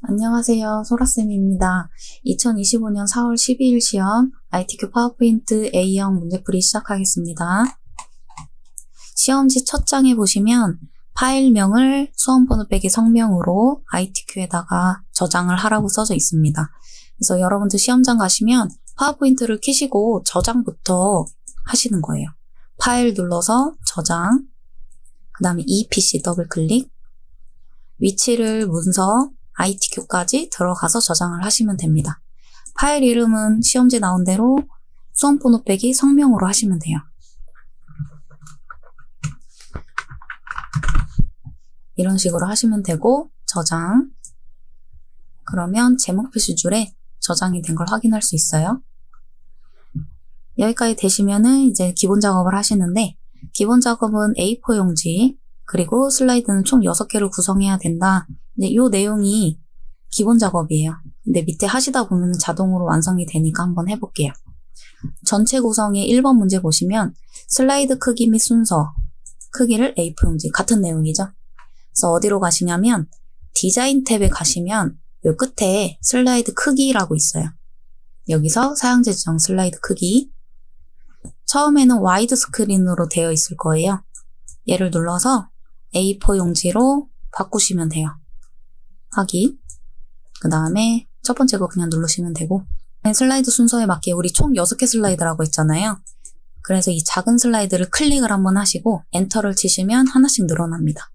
안녕하세요. 소라쌤입니다. 2025년 4월 12일 시험 ITQ 파워포인트 A형 문제풀이 시작하겠습니다. 시험지 첫 장에 보시면 파일명을 수험번호 빼기 성명으로 ITQ에다가 저장을 하라고 써져 있습니다. 그래서 여러분들 시험장 가시면 파워포인트를 켜시고 저장부터 하시는 거예요. 파일 눌러서 저장, 그 다음에 EPC 더블클릭, 위치를 문서 ITQ까지 들어가서 저장을 하시면 됩니다. 파일 이름은 시험지에 나온 대로 수험번호 빼기 성명으로 하시면 돼요. 이런 식으로 하시면 되고 저장, 그러면 제목 표시줄에 저장이 된 걸 확인할 수 있어요. 여기까지 되시면은 이제 기본 작업을 하시는데, 기본 작업은 A4 용지 그리고 슬라이드는 총 6개를 구성해야 된다. 근데 이 내용이 기본 작업이에요. 근데 밑에 하시다 보면 자동으로 완성이 되니까 한번 해볼게요. 전체 구성의 1번 문제 보시면 슬라이드 크기 및 순서, 크기를 A4 용지, 같은 내용이죠. 그래서 어디로 가시냐면 디자인 탭에 가시면 요 끝에 슬라이드 크기라고 있어요. 여기서 사용자 지정 슬라이드 크기, 처음에는 와이드 스크린으로 되어 있을 거예요. 얘를 눌러서 A4 용지로 바꾸시면 돼요. 하기. 그 다음에 첫 번째 거 그냥 누르시면 되고, 슬라이드 순서에 맞게 우리 총 6개 슬라이드라고 했잖아요. 그래서 이 작은 슬라이드를 클릭을 한번 하시고 엔터를 치시면 하나씩 늘어납니다.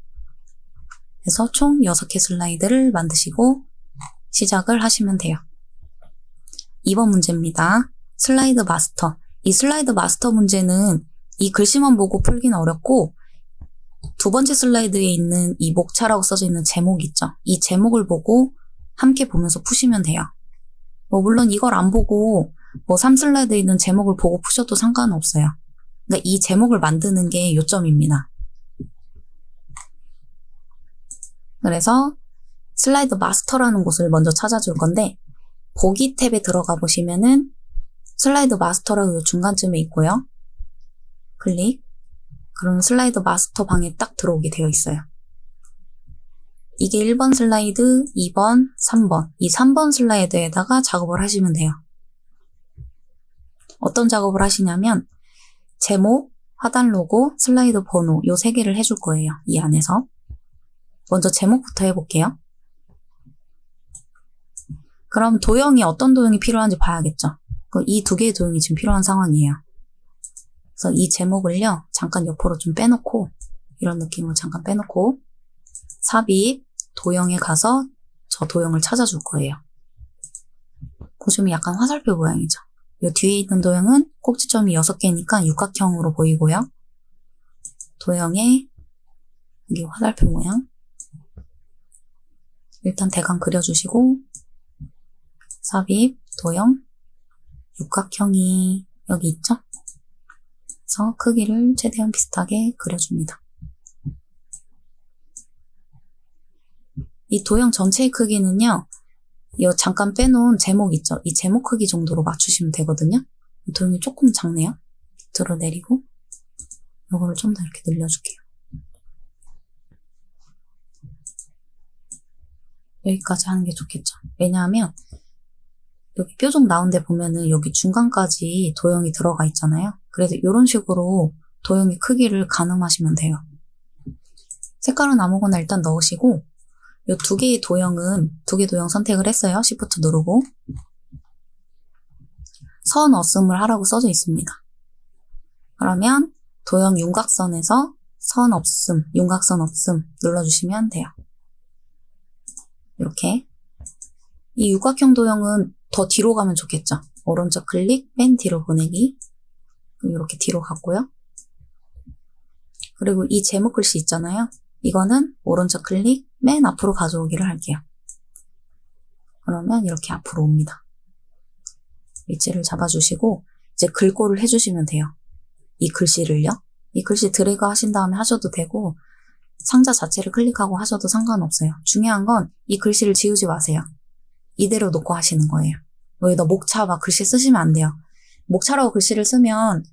그래서 총 6개 슬라이드를 만드시고 시작을 하시면 돼요. 2번 문제입니다. 슬라이드 마스터. 이 슬라이드 마스터 문제는 이 글씨만 보고 풀기는 어렵고, 두 번째 슬라이드에 있는 이 목차라고 써져 있는 제목 있죠? 이 제목을 보고 함께 보면서 푸시면 돼요. 물론 이걸 안 보고 3슬라이드에 있는 제목을 보고 푸셔도 상관없어요. 그러니까 이 제목을 만드는 게 요점입니다. 그래서 슬라이드 마스터라는 곳을 먼저 찾아줄 건데, 보기 탭에 들어가 보시면은 슬라이드 마스터라고 중간쯤에 있고요. 클릭. 그럼 슬라이드 마스터 방에 딱 들어오게 되어 있어요. 이게 1번 슬라이드, 2번, 3번. 이 3번 슬라이드에다가 작업을 하시면 돼요. 어떤 작업을 하시냐면 제목, 하단 로고, 슬라이드 번호 요 3개를 해줄 거예요. 이 안에서. 먼저 제목부터 해볼게요. 그럼 도형이 어떤 도형이 필요한지 봐야겠죠. 이 2개의 도형이 지금 필요한 상황이에요. 그래서 이 제목을요, 잠깐 옆으로 좀 빼놓고, 이런 느낌으로 잠깐 빼놓고, 삽입, 도형에 가서 저 도형을 찾아줄 거예요. 보시면 약간 화살표 모양이죠. 이 뒤에 있는 도형은 꼭지점이 6개니까 육각형으로 보이고요. 도형에 여기 화살표 모양. 일단 대강 그려주시고, 삽입, 도형, 육각형이 여기 있죠? 그래서 크기를 최대한 비슷하게 그려줍니다. 이 도형 전체의 크기는요, 이 잠깐 빼놓은 제목 있죠? 이 제목 크기 정도로 맞추시면 되거든요. 도형이 조금 작네요. 밑으로 내리고 이거를 좀 더 이렇게 늘려줄게요. 여기까지 하는 게 좋겠죠. 왜냐하면 여기 뾰족 나온 데 보면은 여기 중간까지 도형이 들어가 있잖아요. 그래서 이런 식으로 도형의 크기를 가늠하시면 돼요. 색깔은 아무거나 일단 넣으시고, 이 2개의 도형은 2개 도형 선택을 했어요. Shift 누르고 선 없음을 하라고 써져 있습니다. 그러면 도형 윤곽선에서 선 없음, 윤곽선 없음 눌러주시면 돼요. 이렇게. 이 육각형 도형은 더 뒤로 가면 좋겠죠. 오른쪽 클릭, 맨 뒤로 보내기. 이렇게 뒤로 갔고요. 그리고 이 제목 글씨 있잖아요. 이거는 오른쪽 클릭, 맨 앞으로 가져오기를 할게요. 그러면 이렇게 앞으로 옵니다. 위치를 잡아주시고 이제 글꼴을 해주시면 돼요. 이 글씨를요. 이 글씨 드래그 하신 다음에 하셔도 되고 상자 자체를 클릭하고 하셔도 상관없어요. 중요한 건 이 글씨를 지우지 마세요. 이대로 놓고 하시는 거예요. 여기다 목차 막 글씨 쓰시면 안 돼요. 목차라고 글씨를 쓰면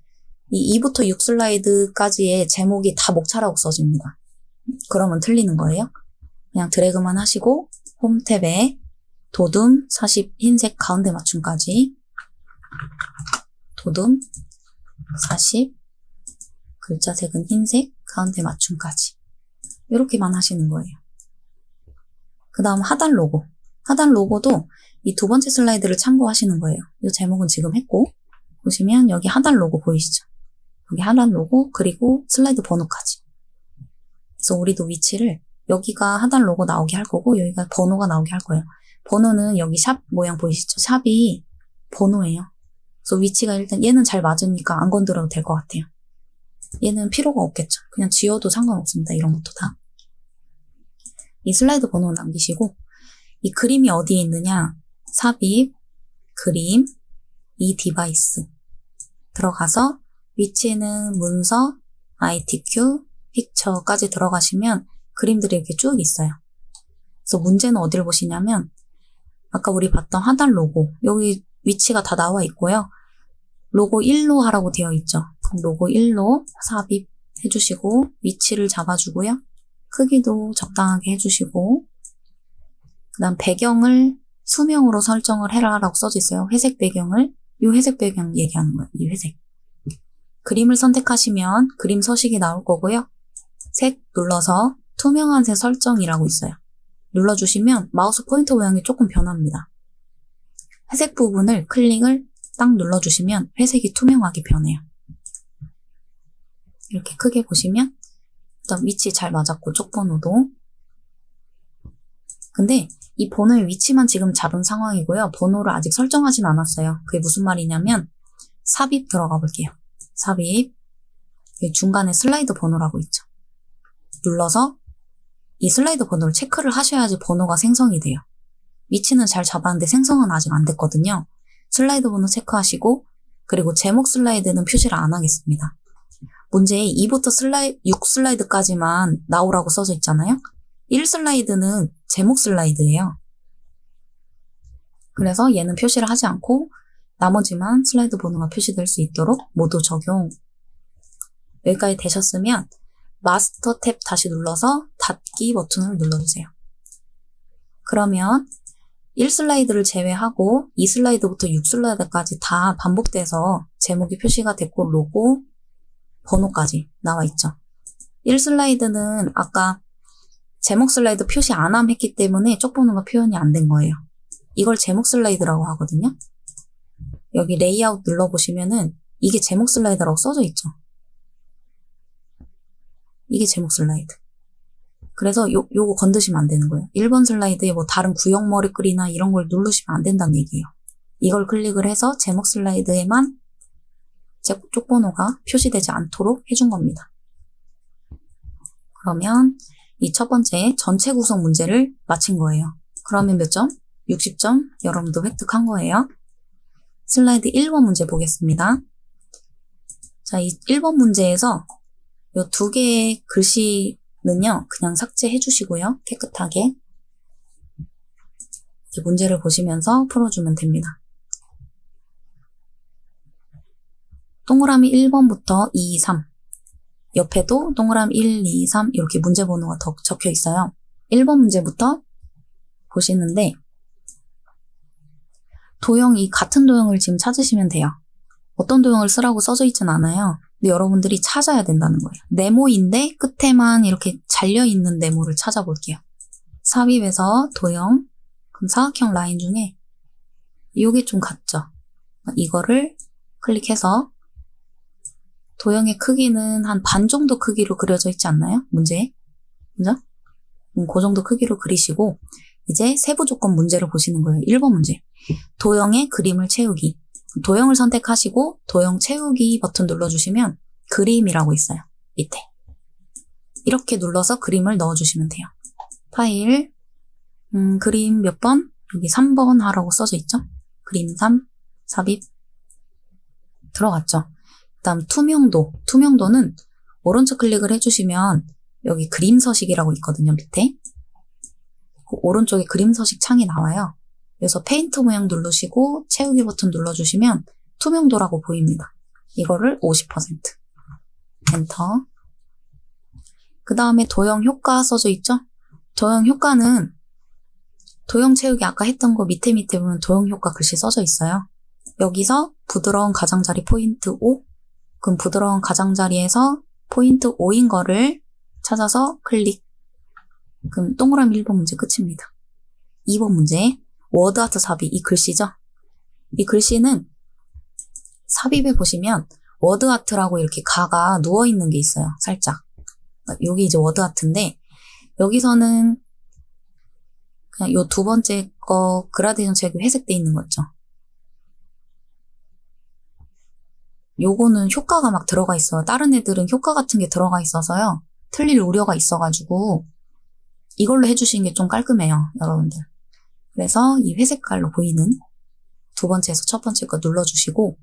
이 2부터 6 슬라이드까지의 제목이 다 목차라고 써집니다. 그러면 틀리는 거예요. 그냥 드래그만 하시고 홈 탭에 도둠 40 흰색 가운데 맞춤까지 도둠 40 글자색은 흰색 가운데 맞춤까지 이렇게만 하시는 거예요. 그 다음 하단 로고. 하단 로고도 이 두 번째 슬라이드를 참고하시는 거예요. 이 제목은 지금 했고 보시면 여기 하단 로고 보이시죠? 여기 하단 로고 그리고 슬라이드 번호까지. 그래서 우리도 위치를 여기가 하단 로고 나오게 할 거고 여기가 번호가 나오게 할 거예요. 번호는 여기 샵 모양 보이시죠? 샵이 번호예요. 그래서 위치가 일단 얘는 잘 맞으니까 안 건드려도 될 것 같아요. 얘는 필요가 없겠죠. 그냥 지워도 상관없습니다. 이런 것도 다. 이 슬라이드 번호 남기시고 이 그림이 어디에 있느냐 삽입, 그림, 이 디바이스 들어가서 위치는 문서, ITQ, 픽처까지 들어가시면 그림들이 이렇게 쭉 있어요. 그래서 문제는 어디를 보시냐면 아까 우리 봤던 하단 로고 여기 위치가 다 나와 있고요. 로고 1로 하라고 되어 있죠. 그럼 로고 1로 삽입 해주시고 위치를 잡아주고요. 크기도 적당하게 해주시고 그 다음 배경을 수명으로 설정을 해라라고 써져 있어요. 회색 배경을 이 회색 배경 얘기하는 거예요. 이 회색. 그림을 선택하시면 그림 서식이 나올 거고요. 색 눌러서 투명한 색 설정이라고 있어요. 눌러주시면 마우스 포인터 모양이 조금 변합니다. 회색 부분을 클릭을 딱 눌러주시면 회색이 투명하게 변해요. 이렇게 크게 보시면 일단 위치 잘 맞았고 쪽번호도 근데 이 번호의 위치만 지금 잡은 상황이고요. 번호를 아직 설정하진 않았어요. 그게 무슨 말이냐면 삽입 들어가 볼게요. 삽입 중간에 슬라이드 번호라고 있죠. 눌러서 이 슬라이드 번호를 체크를 하셔야지 번호가 생성이 돼요. 위치는 잘 잡았는데 생성은 아직 안 됐거든요. 슬라이드 번호 체크하시고 그리고 제목 슬라이드는 표시를 안 하겠습니다. 문제에 2부터 6 슬라이드까지만 나오라고 써져 있잖아요. 1 슬라이드는 제목 슬라이드예요. 그래서 얘는 표시를 하지 않고 나머지만 슬라이드 번호가 표시될 수 있도록 모두 적용. 여기까지 되셨으면 마스터 탭 다시 눌러서 닫기 버튼을 눌러주세요. 그러면 1 슬라이드를 제외하고 2 슬라이드부터 6 슬라이드까지 다 반복돼서 제목이 표시가 됐고 로고, 번호까지 나와 있죠. 1 슬라이드는 아까 제목 슬라이드 표시 안 함 했기 때문에 쪽번호가 표현이 안 된 거예요. 이걸 제목 슬라이드라고 하거든요. 여기 레이아웃 눌러보시면은 이게 제목 슬라이드라고 써져 있죠. 이게 제목 슬라이드. 그래서 요거 건드시면 안 되는 거예요. 1번 슬라이드에 뭐 다른 구형 머리글이나 이런 걸 누르시면 안 된다는 얘기예요. 이걸 클릭을 해서 제목 슬라이드에만 쪽번호가 표시되지 않도록 해준 겁니다. 그러면 이 첫 번째 전체 구성 문제를 마친 거예요. 그러면 몇 점? 60점 여러분도 획득한 거예요. 슬라이드 1번 문제 보겠습니다. 자, 이 1번 문제에서 이 두 개의 글씨는요, 그냥 삭제해 주시고요. 깨끗하게. 이렇게 문제를 보시면서 풀어주면 됩니다. 동그라미 1번부터 2, 3. 옆에도 동그라미 1, 2, 3 이렇게 문제 번호가 더 적혀 있어요. 1번 문제부터 보시는데 도형이 같은 도형을 지금 찾으시면 돼요. 어떤 도형을 쓰라고 써져 있진 않아요. 근데 여러분들이 찾아야 된다는 거예요. 네모인데 끝에만 이렇게 잘려있는 네모를 찾아볼게요. 삽입에서 도형, 그럼 사각형 라인 중에 이게 좀 같죠? 이거를 클릭해서 도형의 크기는 한 반 정도 크기로 그려져 있지 않나요? 문제에. 그죠? 그 정도 크기로 그리시고 이제 세부 조건 문제를 보시는 거예요. 1번 문제. 도형의 그림을 채우기. 도형을 선택하시고 도형 채우기 버튼 눌러주시면 그림이라고 있어요. 밑에. 이렇게 눌러서 그림을 넣어주시면 돼요. 파일, 그림 몇 번? 여기 3번 하라고 써져 있죠? 그림 3, 삽입. 들어갔죠? 그 다음 투명도. 투명도는 오른쪽 클릭을 해주시면 여기 그림 서식이라고 있거든요. 밑에. 그 오른쪽에 그림 서식 창이 나와요. 그래서 페인트 모양 누르시고 채우기 버튼 눌러주시면 투명도라고 보입니다. 이거를 50%. 엔터. 그 다음에 도형 효과 써져 있죠? 도형 효과는 도형 채우기 아까 했던 거 밑에 보면 도형 효과 글씨 써져 있어요. 여기서 부드러운 가장자리 포인트 5. 그럼 부드러운 가장자리에서 포인트 5인 거를 찾아서 클릭. 그럼 동그라미 1번 문제 끝입니다. 2번 문제. 워드아트 삽입. 이 글씨죠? 이 글씨는 삽입에 보시면 워드아트라고 이렇게 가가 누워있는 게 있어요. 살짝. 여기 이제 워드아트인데 여기서는 그냥 요 두 번째 거 그라데이션 색이 회색돼 있는 거 있죠. 요거는 효과가 막 들어가 있어요. 다른 애들은 효과 같은 게 들어가 있어서요. 틀릴 우려가 있어가지고 이걸로 해주시는 게 좀 깔끔해요. 여러분들. 그래서 이 회색깔로 보이는 두 번째에서 첫 번째 거 눌러주시고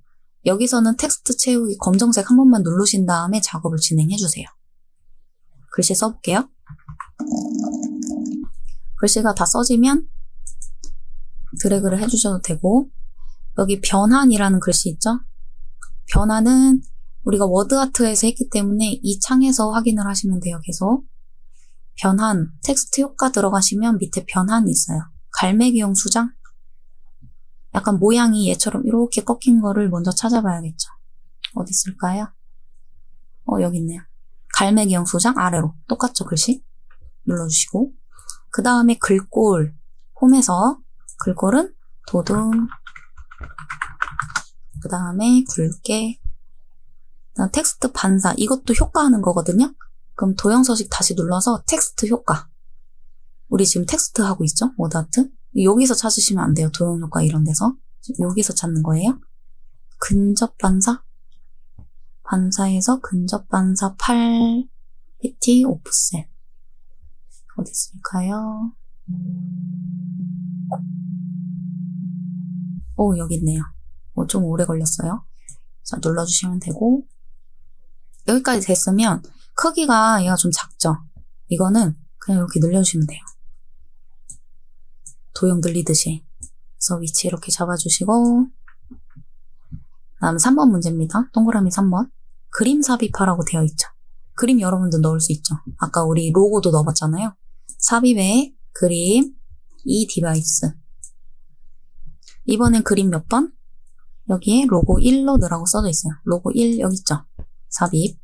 여기서는 텍스트 채우기 검정색 한 번만 누르신 다음에 작업을 진행해주세요. 글씨 써볼게요. 글씨가 다 써지면 드래그를 해주셔도 되고 여기 변환이라는 글씨 있죠? 변환은 우리가 워드아트에서 했기 때문에 이 창에서 확인을 하시면 돼요. 계속 변환, 텍스트 효과 들어가시면 밑에 변환이 있어요. 갈매기용 수장? 약간 모양이 얘처럼 이렇게 꺾인 거를 먼저 찾아봐야겠죠. 어디 있을까요? 여기 있네요. 갈매기용 수장 아래로 똑같죠 글씨? 눌러주시고 그 다음에 글꼴 홈에서 글꼴은 도둠 그 다음에 굵게 그다음 텍스트 반사 이것도 효과하는 거거든요. 그럼 도형 서식 다시 눌러서 텍스트 효과 우리 지금 텍스트 하고 있죠? 워드아트 여기서 찾으시면 안 돼요. 도형 효과 이런 데서 여기서 찾는 거예요. 근접 반사 반사에서 근접 반사 8 PT 오프셋 어디 있을까요? 여기 있네요. 좀 오래 걸렸어요. 자, 눌러주시면 되고 여기까지 됐으면 크기가 얘가 좀 작죠? 이거는 그냥 이렇게 늘려주시면 돼요. 도형 늘리듯이. 그래서 위치 이렇게 잡아주시고 다음 3번 문제입니다. 동그라미 3번. 그림 삽입하라고 되어 있죠. 그림 여러분들 넣을 수 있죠. 아까 우리 로고도 넣어봤잖아요. 삽입에 그림 이 디바이스 이번엔 그림 몇 번? 여기에 로고 1로 넣으라고 써져 있어요. 로고 1 여기 있죠. 삽입.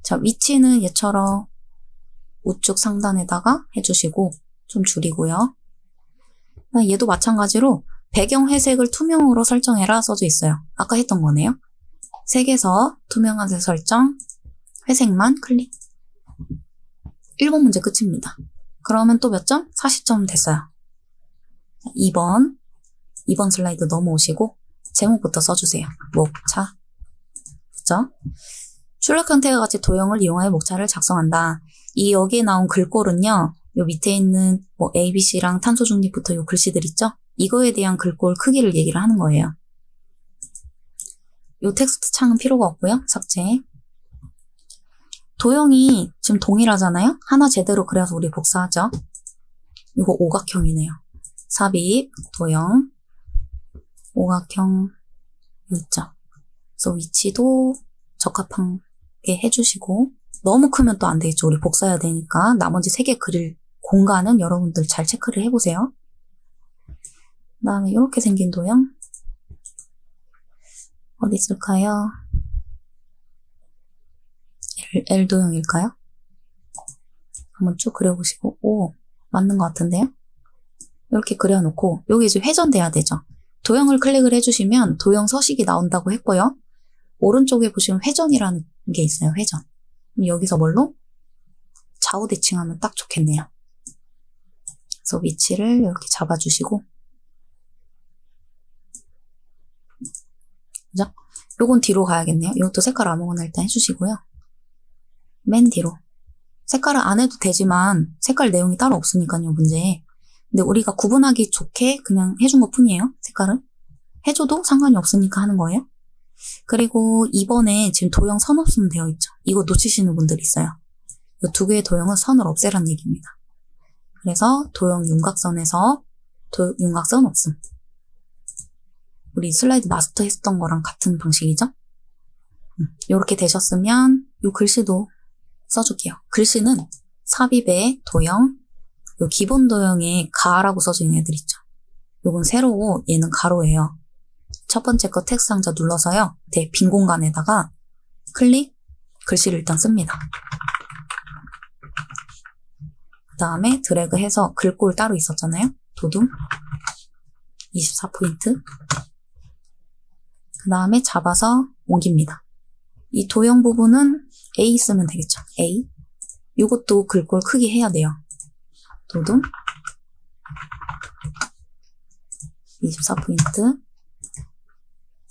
자, 위치는 얘처럼 우측 상단에다가 해주시고 좀 줄이고요. 얘도 마찬가지로 배경 회색을 투명으로 설정해라 써져 있어요. 아까 했던 거네요. 색에서 투명하게 설정 회색만 클릭 1번 문제 끝입니다. 그러면 또 몇 점? 40점 됐어요. 2번 슬라이드 넘어오시고 제목부터 써주세요. 목차 그죠? 출력 형태와 같이 도형을 이용하여 목차를 작성한다. 이 여기에 나온 글꼴은요. 요 밑에 있는 뭐 ABC랑 탄소 중립부터 요 글씨들 있죠? 이거에 대한 글꼴 크기를 얘기를 하는 거예요. 요 텍스트 창은 필요가 없고요. 삭제. 도형이 지금 동일하잖아요? 하나 제대로 그려서 우리 복사하죠. 이거 오각형이네요. 삽입, 도형, 오각형 있죠. 그래서 위치도 적합하게 해주시고 너무 크면 또 안 되겠죠. 우리 복사해야 되니까 나머지 3개 그릴 공간은 여러분들 잘 체크를 해보세요. 그 다음에 이렇게 생긴 도형 어디 있을까요? L 도형일까요? 한번 쭉 그려보시고 오 맞는 것 같은데요? 이렇게 그려놓고 여기 이제 회전돼야 되죠. 도형을 클릭을 해주시면 도형 서식이 나온다고 했고요. 오른쪽에 보시면 회전이라는 게 있어요. 회전. 여기서 뭘로? 좌우 대칭하면 딱 좋겠네요. 그래서 위치를 이렇게 잡아주시고 그죠? 요건 뒤로 가야겠네요. 이것도 색깔 아무거나 일단 해주시고요. 맨 뒤로. 색깔을 안 해도 되지만 색깔 내용이 따로 없으니까요. 문제. 근데 우리가 구분하기 좋게 그냥 해준 것 뿐이에요. 색깔은. 해줘도 상관이 없으니까 하는 거예요. 그리고 이번에 지금 도형 선 없음 되어 있죠. 이거 놓치시는 분들 있어요. 이 2개의 도형은 선을 없애라는 얘기입니다. 그래서 도형 윤곽선에서 윤곽선 없음. 우리 슬라이드 마스터 했던 거랑 같은 방식이죠. 이렇게 되셨으면 이 글씨도 써줄게요. 글씨는 삽입에 도형, 요 기본 도형에 가라고 써져 있는 애들 있죠. 요건 세로고 얘는 가로예요. 첫 번째 거 텍스트 상자 눌러서요. 빈 공간에다가 클릭, 글씨를 일단 씁니다. 그 다음에 드래그 해서 글꼴 따로 있었잖아요. 도둠 24포인트. 그 다음에 잡아서 옮깁니다. 이 도형 부분은 A 쓰면 되겠죠. A. 요것도 글꼴 크게 해야 돼요. 도둠 24포인트.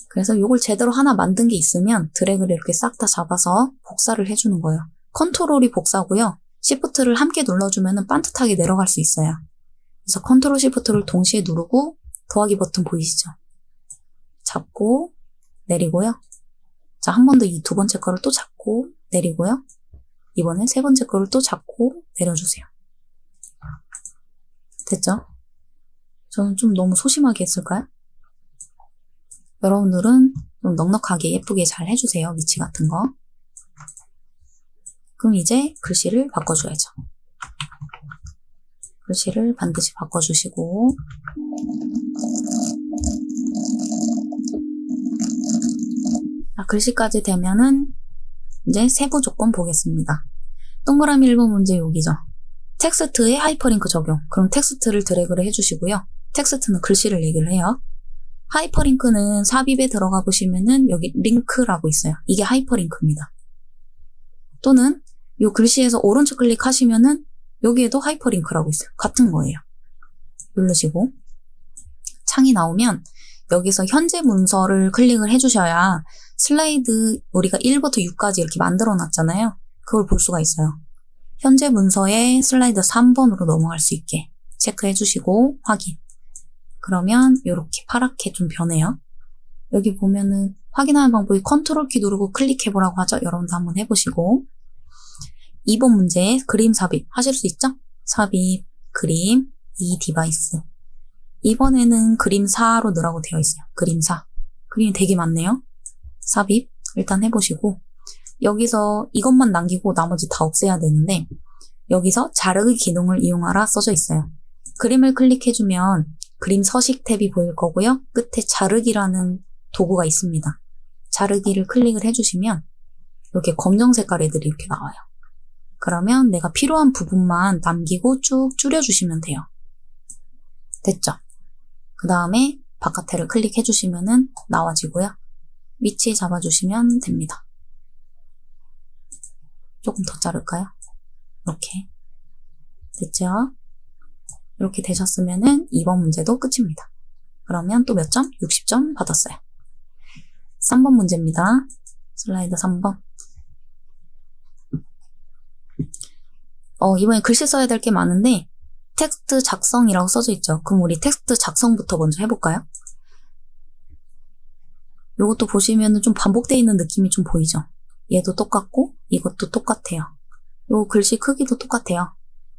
그래서 요걸 제대로 하나 만든 게 있으면 드래그를 이렇게 싹 다 잡아서 복사를 해주는 거예요. 컨트롤이 복사고요. 시프트를 함께 눌러주면 반듯하게 내려갈 수 있어요. 그래서 컨트롤 시프트를 동시에 누르고 더하기 버튼 보이시죠? 잡고 내리고요. 자, 한 번 더 이 두 번째 거를 또 잡고 내리고요. 이번엔 세 번째 거를 또 잡고 내려주세요. 됐죠? 저는 좀 너무 소심하게 했을까요? 여러분들은 좀 넉넉하게 예쁘게 잘 해주세요. 위치 같은 거. 그럼 이제 글씨를 바꿔줘야죠. 글씨를 반드시 바꿔주시고 글씨까지 되면은 이제 세부 조건 보겠습니다. 동그라미 1번 문제 여기죠. 텍스트에 하이퍼링크 적용. 그럼 텍스트를 드래그를 해주시고요. 텍스트는 글씨를 얘기를 해요. 하이퍼링크는 삽입에 들어가 보시면은 여기 링크라고 있어요. 이게 하이퍼링크입니다. 또는 이 글씨에서 오른쪽 클릭하시면은 여기에도 하이퍼링크라고 있어요. 같은 거예요. 누르시고 창이 나오면 여기서 현재 문서를 클릭을 해주셔야 슬라이드 우리가 1부터 6까지 이렇게 만들어 놨잖아요. 그걸 볼 수가 있어요. 현재 문서에 슬라이드 3번으로 넘어갈 수 있게 체크해 주시고 확인. 그러면 이렇게 파랗게 좀 변해요. 여기 보면은 확인하는 방법이 컨트롤 키 누르고 클릭해 보라고 하죠. 여러분도 한번 해보시고 2번 문제 그림 삽입 하실 수 있죠? 삽입, 그림, 이 디바이스. 이번에는 그림사로 넣으라고 되어 있어요. 그림사. 그림이 되게 많네요. 삽입 일단 해보시고 여기서 이것만 남기고 나머지 다 없애야 되는데 여기서 자르기 기능을 이용하라 써져 있어요. 그림을 클릭해주면 그림 서식 탭이 보일 거고요. 끝에 자르기라는 도구가 있습니다. 자르기를 클릭을 해주시면 이렇게 검정 색깔 애들이 이렇게 나와요. 그러면 내가 필요한 부분만 남기고 쭉 줄여주시면 돼요. 됐죠? 그 다음에 바깥에를 클릭해주시면 나와지고요. 위치 잡아주시면 됩니다. 조금 더 자를까요? 이렇게. 됐죠? 이렇게 되셨으면은 2번 문제도 끝입니다. 그러면 또 몇 점? 60점 받았어요. 3번 문제입니다. 슬라이드 3번. 이번에 글씨 써야 될 게 많은데 텍스트 작성이라고 써져 있죠. 그럼 우리 텍스트 작성부터 먼저 해볼까요? 요것도 보시면은 좀 반복되어 있는 느낌이 좀 보이죠? 얘도 똑같고 이것도 똑같아요. 요 글씨 크기도 똑같아요.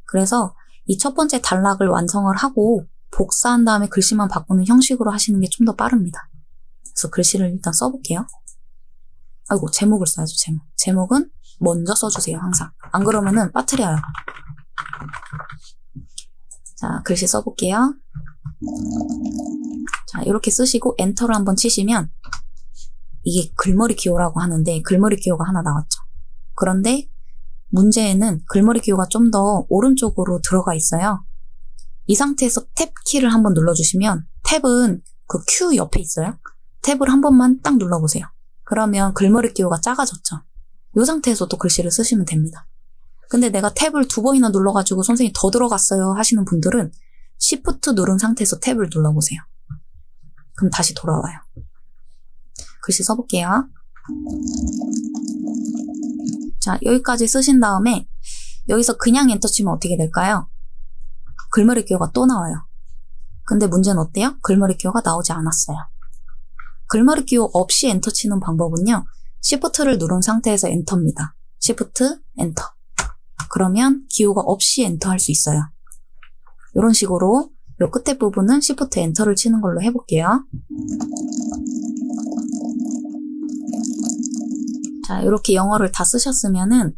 그래서 이 첫 번째 단락을 완성을 하고 복사한 다음에 글씨만 바꾸는 형식으로 하시는 게 좀 더 빠릅니다. 그래서 글씨를 일단 써볼게요. 아이고 제목을 써야죠. 제목은 먼저 써주세요. 항상. 안 그러면은 빠뜨려요. 자, 글씨 써볼게요. 자, 이렇게 쓰시고 엔터를 한번 치시면 이게 글머리 기호라고 하는데 글머리 기호가 하나 나왔죠. 그런데 문제에는 글머리 기호가 좀 더 오른쪽으로 들어가 있어요. 이 상태에서 탭 키를 한번 눌러주시면 탭은 그 Q 옆에 있어요. 탭을 한 번만 딱 눌러보세요. 그러면 글머리 기호가 작아졌죠. 이 상태에서 또 글씨를 쓰시면 됩니다. 근데 내가 탭을 2번이나 눌러가지고 선생님 더 들어갔어요 하시는 분들은 Shift 누른 상태에서 탭을 눌러보세요. 그럼 다시 돌아와요. 글씨 써볼게요. 자, 여기까지 쓰신 다음에 여기서 그냥 엔터 치면 어떻게 될까요? 글머리 기호가 또 나와요. 근데 문제는 어때요? 글머리 기호가 나오지 않았어요. 글머리 기호 없이 엔터 치는 방법은요. Shift를 누른 상태에서 엔터입니다. Shift, 엔터. 그러면 기호가 없이 엔터 할 수 있어요. 이런 식으로 요 끝에 부분은 Shift, 엔터를 치는 걸로 해볼게요. 자, 이렇게 영어를 다 쓰셨으면은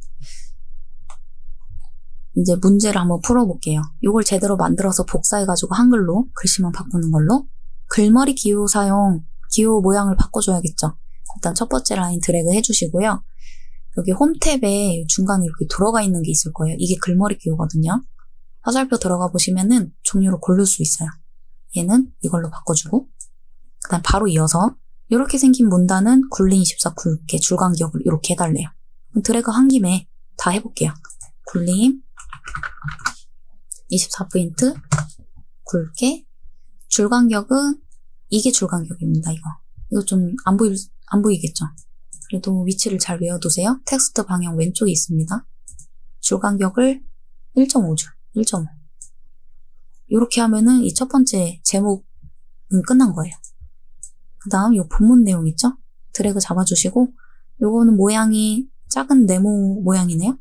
이제 문제를 한번 풀어볼게요. 이걸 제대로 만들어서 복사해가지고 한글로 글씨만 바꾸는 걸로. 글머리 기호 사용, 기호 모양을 바꿔줘야겠죠. 일단 첫 번째 라인 드래그 해주시고요. 여기 홈 탭에 중간에 이렇게 들어가 있는 게 있을 거예요. 이게 글머리 기호거든요. 화살표 들어가 보시면은 종류로 고를 수 있어요. 얘는 이걸로 바꿔주고, 그 다음 바로 이어서 이렇게 생긴 문단은 굴림 24 굵게 줄간격을 이렇게 해달래요. 드래그 한 김에 다 해볼게요. 굴림 24포인트 굵게 줄간격은 이게 줄간격입니다. 이거 좀 안 보이겠죠? 그래도 위치를 잘 외워두세요. 텍스트 방향 왼쪽에 있습니다. 줄간격을 1.5줄, 1.5. 이렇게 하면은 이 첫 번째 제목은 끝난 거예요. 그 다음 이 본문 내용 있죠? 드래그 잡아주시고, 요거는 모양이 작은 네모 모양이네요.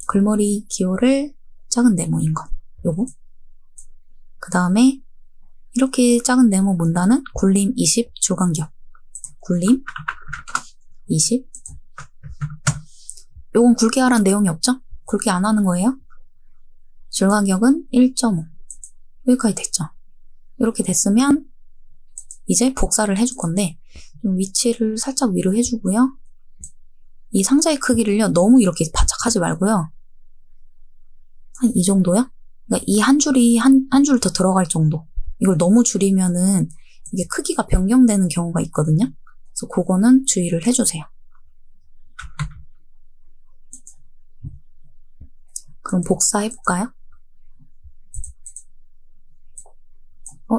글머리 기호를 작은 네모인 것. 요거. 그 다음에 이렇게 작은 네모 문단은 굴림 20 줄간격. 굴림 20. 요건 굵게 하라는 내용이 없죠? 굵게 안 하는 거예요. 줄간격은 1.5. 여기까지 됐죠? 이렇게 됐으면 이제 복사를 해줄 건데 좀 위치를 살짝 위로 해주고요. 이 상자의 크기를요 너무 이렇게 바짝 하지 말고요. 한 이 정도요? 그러니까 이 한 줄이 한 줄 더 들어갈 정도. 이걸 너무 줄이면은 이게 크기가 변경되는 경우가 있거든요. 그래서 그거는 주의를 해주세요. 그럼 복사해볼까요?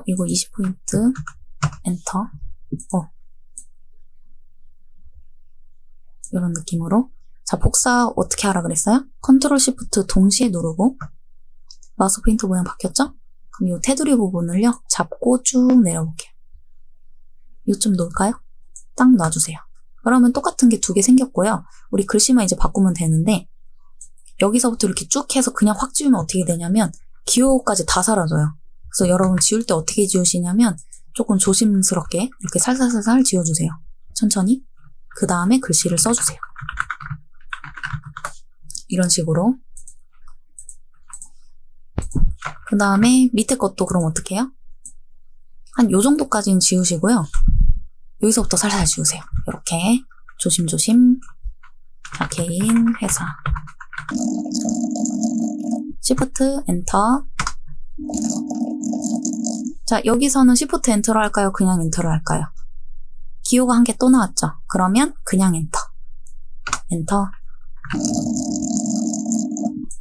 이거 20포인트 엔터. 이런 느낌으로. 자, 복사 어떻게 하라 그랬어요? 컨트롤 시프트 동시에 누르고 마우스 포인터 모양 바뀌었죠? 그럼 이 테두리 부분을요 잡고 쭉 내려볼게요. 요쯤 놓을까요? 딱 놔주세요. 그러면 똑같은 게 두 개 생겼고요. 우리 글씨만 이제 바꾸면 되는데 여기서부터 이렇게 쭉 해서 그냥 확 지우면 어떻게 되냐면 기호까지 다 사라져요. 그래서 여러분 지울 때 어떻게 지우시냐면 조금 조심스럽게 이렇게 살살살살 지워주세요. 천천히. 그 다음에 글씨를 써주세요. 이런 식으로. 그 다음에 밑에 것도 그럼 어떻게 해요? 한 요 정도까지는 지우시고요. 여기서부터 살살 지우세요. 이렇게 조심조심. 자, 개인 회사. 시프트 엔터. 자, 여기서는 시프트 엔터로 할까요? 그냥 엔터로 할까요? 기호가 한 개 또 나왔죠? 그러면 그냥 엔터. 엔터.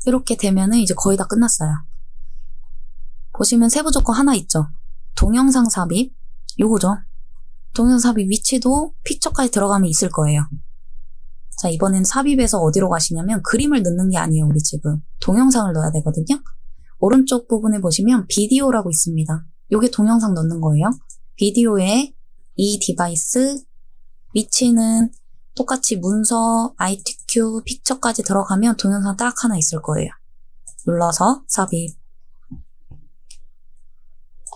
이렇게 되면은 이제 거의 다 끝났어요. 보시면 세부 조건 하나 있죠? 동영상 삽입. 요거죠? 동영상 삽입 위치도 픽처까지 들어가면 있을 거예요. 자, 이번엔 삽입에서 어디로 가시냐면 그림을 넣는 게 아니에요, 우리 지금. 동영상을 넣어야 되거든요? 오른쪽 부분에 보시면 비디오라고 있습니다. 요게 동영상 넣는 거예요. 비디오에 이 디바이스, 위치는 똑같이 문서, ITQ, 픽처까지 들어가면 동영상 딱 하나 있을 거예요. 눌러서 삽입.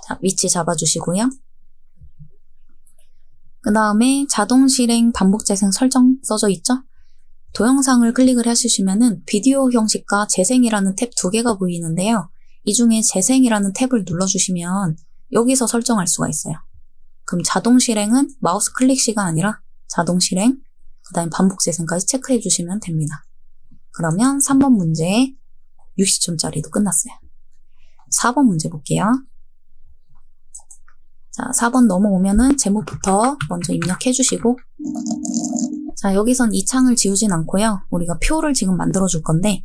자, 위치 잡아주시고요. 그 다음에 자동 실행, 반복 재생 설정 써져 있죠? 동영상을 클릭을 해주시면은 비디오 형식과 재생이라는 탭 두 개가 보이는데요. 이 중에 재생이라는 탭을 눌러주시면 여기서 설정할 수가 있어요. 그럼 자동 실행은 마우스 클릭 시가 아니라 자동 실행, 그 다음에 반복 재생까지 체크해 주시면 됩니다. 그러면 3번 문제 60점짜리도 끝났어요. 4번 문제 볼게요. 자, 4번 넘어오면은 제목부터 먼저 입력해 주시고, 자, 여기선 이 창을 지우진 않고요. 우리가 표를 지금 만들어 줄 건데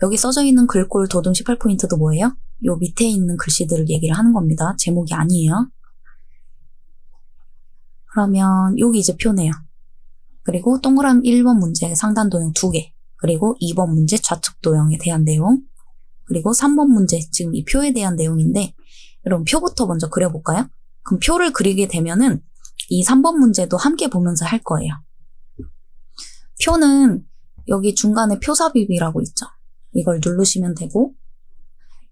여기 써져 있는 글꼴 도둠 18포인트도 뭐예요? 요 밑에 있는 글씨들을 얘기를 하는 겁니다. 제목이 아니에요. 그러면 여기 이제 표네요. 그리고 동그라미 1번 문제 상단 도형 2개, 그리고 2번 문제 좌측 도형에 대한 내용, 그리고 3번 문제 지금 이 표에 대한 내용인데, 여러분 표부터 먼저 그려볼까요? 그럼 표를 그리게 되면은 이 3번 문제도 함께 보면서 할 거예요. 표는 여기 중간에 표 삽입이라고 있죠. 이걸 누르시면 되고,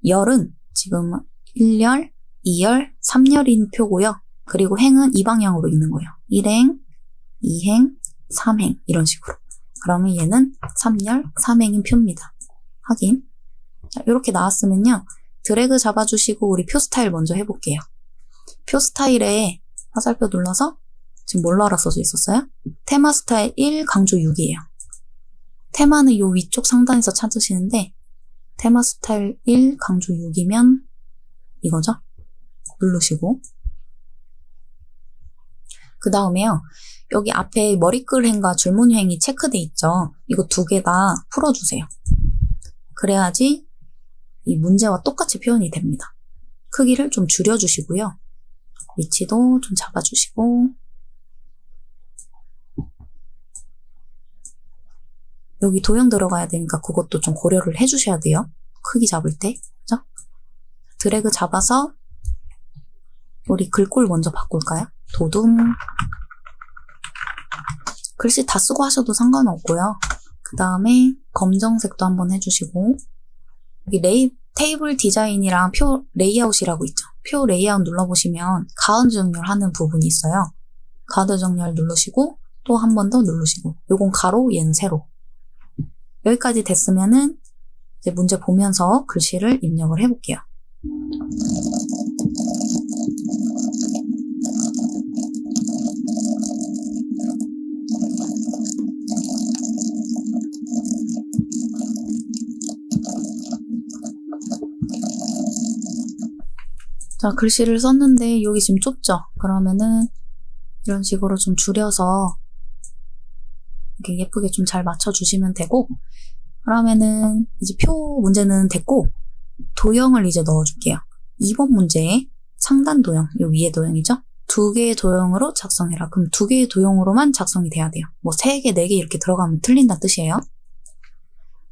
열은 지금 1열, 2열, 3열인 표고요. 그리고 행은 이 방향으로 있는 거예요. 1행, 2행, 삼행 이런 식으로. 그러면 얘는 3열 3행인 표입니다. 확인. 자, 이렇게 나왔으면요. 드래그 잡아주시고 우리 표 스타일 먼저 해볼게요. 표 스타일에 화살표 눌러서 지금 뭘로 알아 써져 있었어요? 테마 스타일 1 강조 6이에요. 테마는 요 위쪽 상단에서 찾으시는데 테마 스타일 1 강조 6이면 이거죠? 누르시고 그 다음에요. 여기 앞에 머리글행과 줄무늬행이 체크돼 있죠? 이거 두 개 다 풀어주세요. 그래야지 이 문제와 똑같이 표현이 됩니다. 크기를 좀 줄여주시고요. 위치도 좀 잡아주시고 여기 도형 들어가야 되니까 그것도 좀 고려를 해주셔야 돼요. 크기 잡을 때. 그죠? 드래그 잡아서 우리 글꼴 먼저 바꿀까요? 도둠. 글씨 다 쓰고 하셔도 상관없고요. 그 다음에 검정색도 한번 해주시고 여기 테이블 디자인이랑 표 레이아웃이라고 있죠. 표 레이아웃 눌러보시면 가운데 정렬하는 부분이 있어요. 가운데 정렬 누르시고 또 한 번 더 누르시고 요건 가로, 얘는 세로. 여기까지 됐으면은 이제 문제 보면서 글씨를 입력을 해볼게요. 자, 글씨를 썼는데 여기 지금 좁죠? 그러면은 이런 식으로 좀 줄여서 이렇게 예쁘게 좀 잘 맞춰주시면 되고 그러면은 이제 표 문제는 됐고 도형을 이제 넣어줄게요. 2번 문제 상단 도형, 요 위에 도형이죠? 2개의 도형으로 작성해라. 그럼 2개의 도형으로만 작성이 돼야 돼요. 뭐 3개, 4개 이렇게 들어가면 틀린다는 뜻이에요.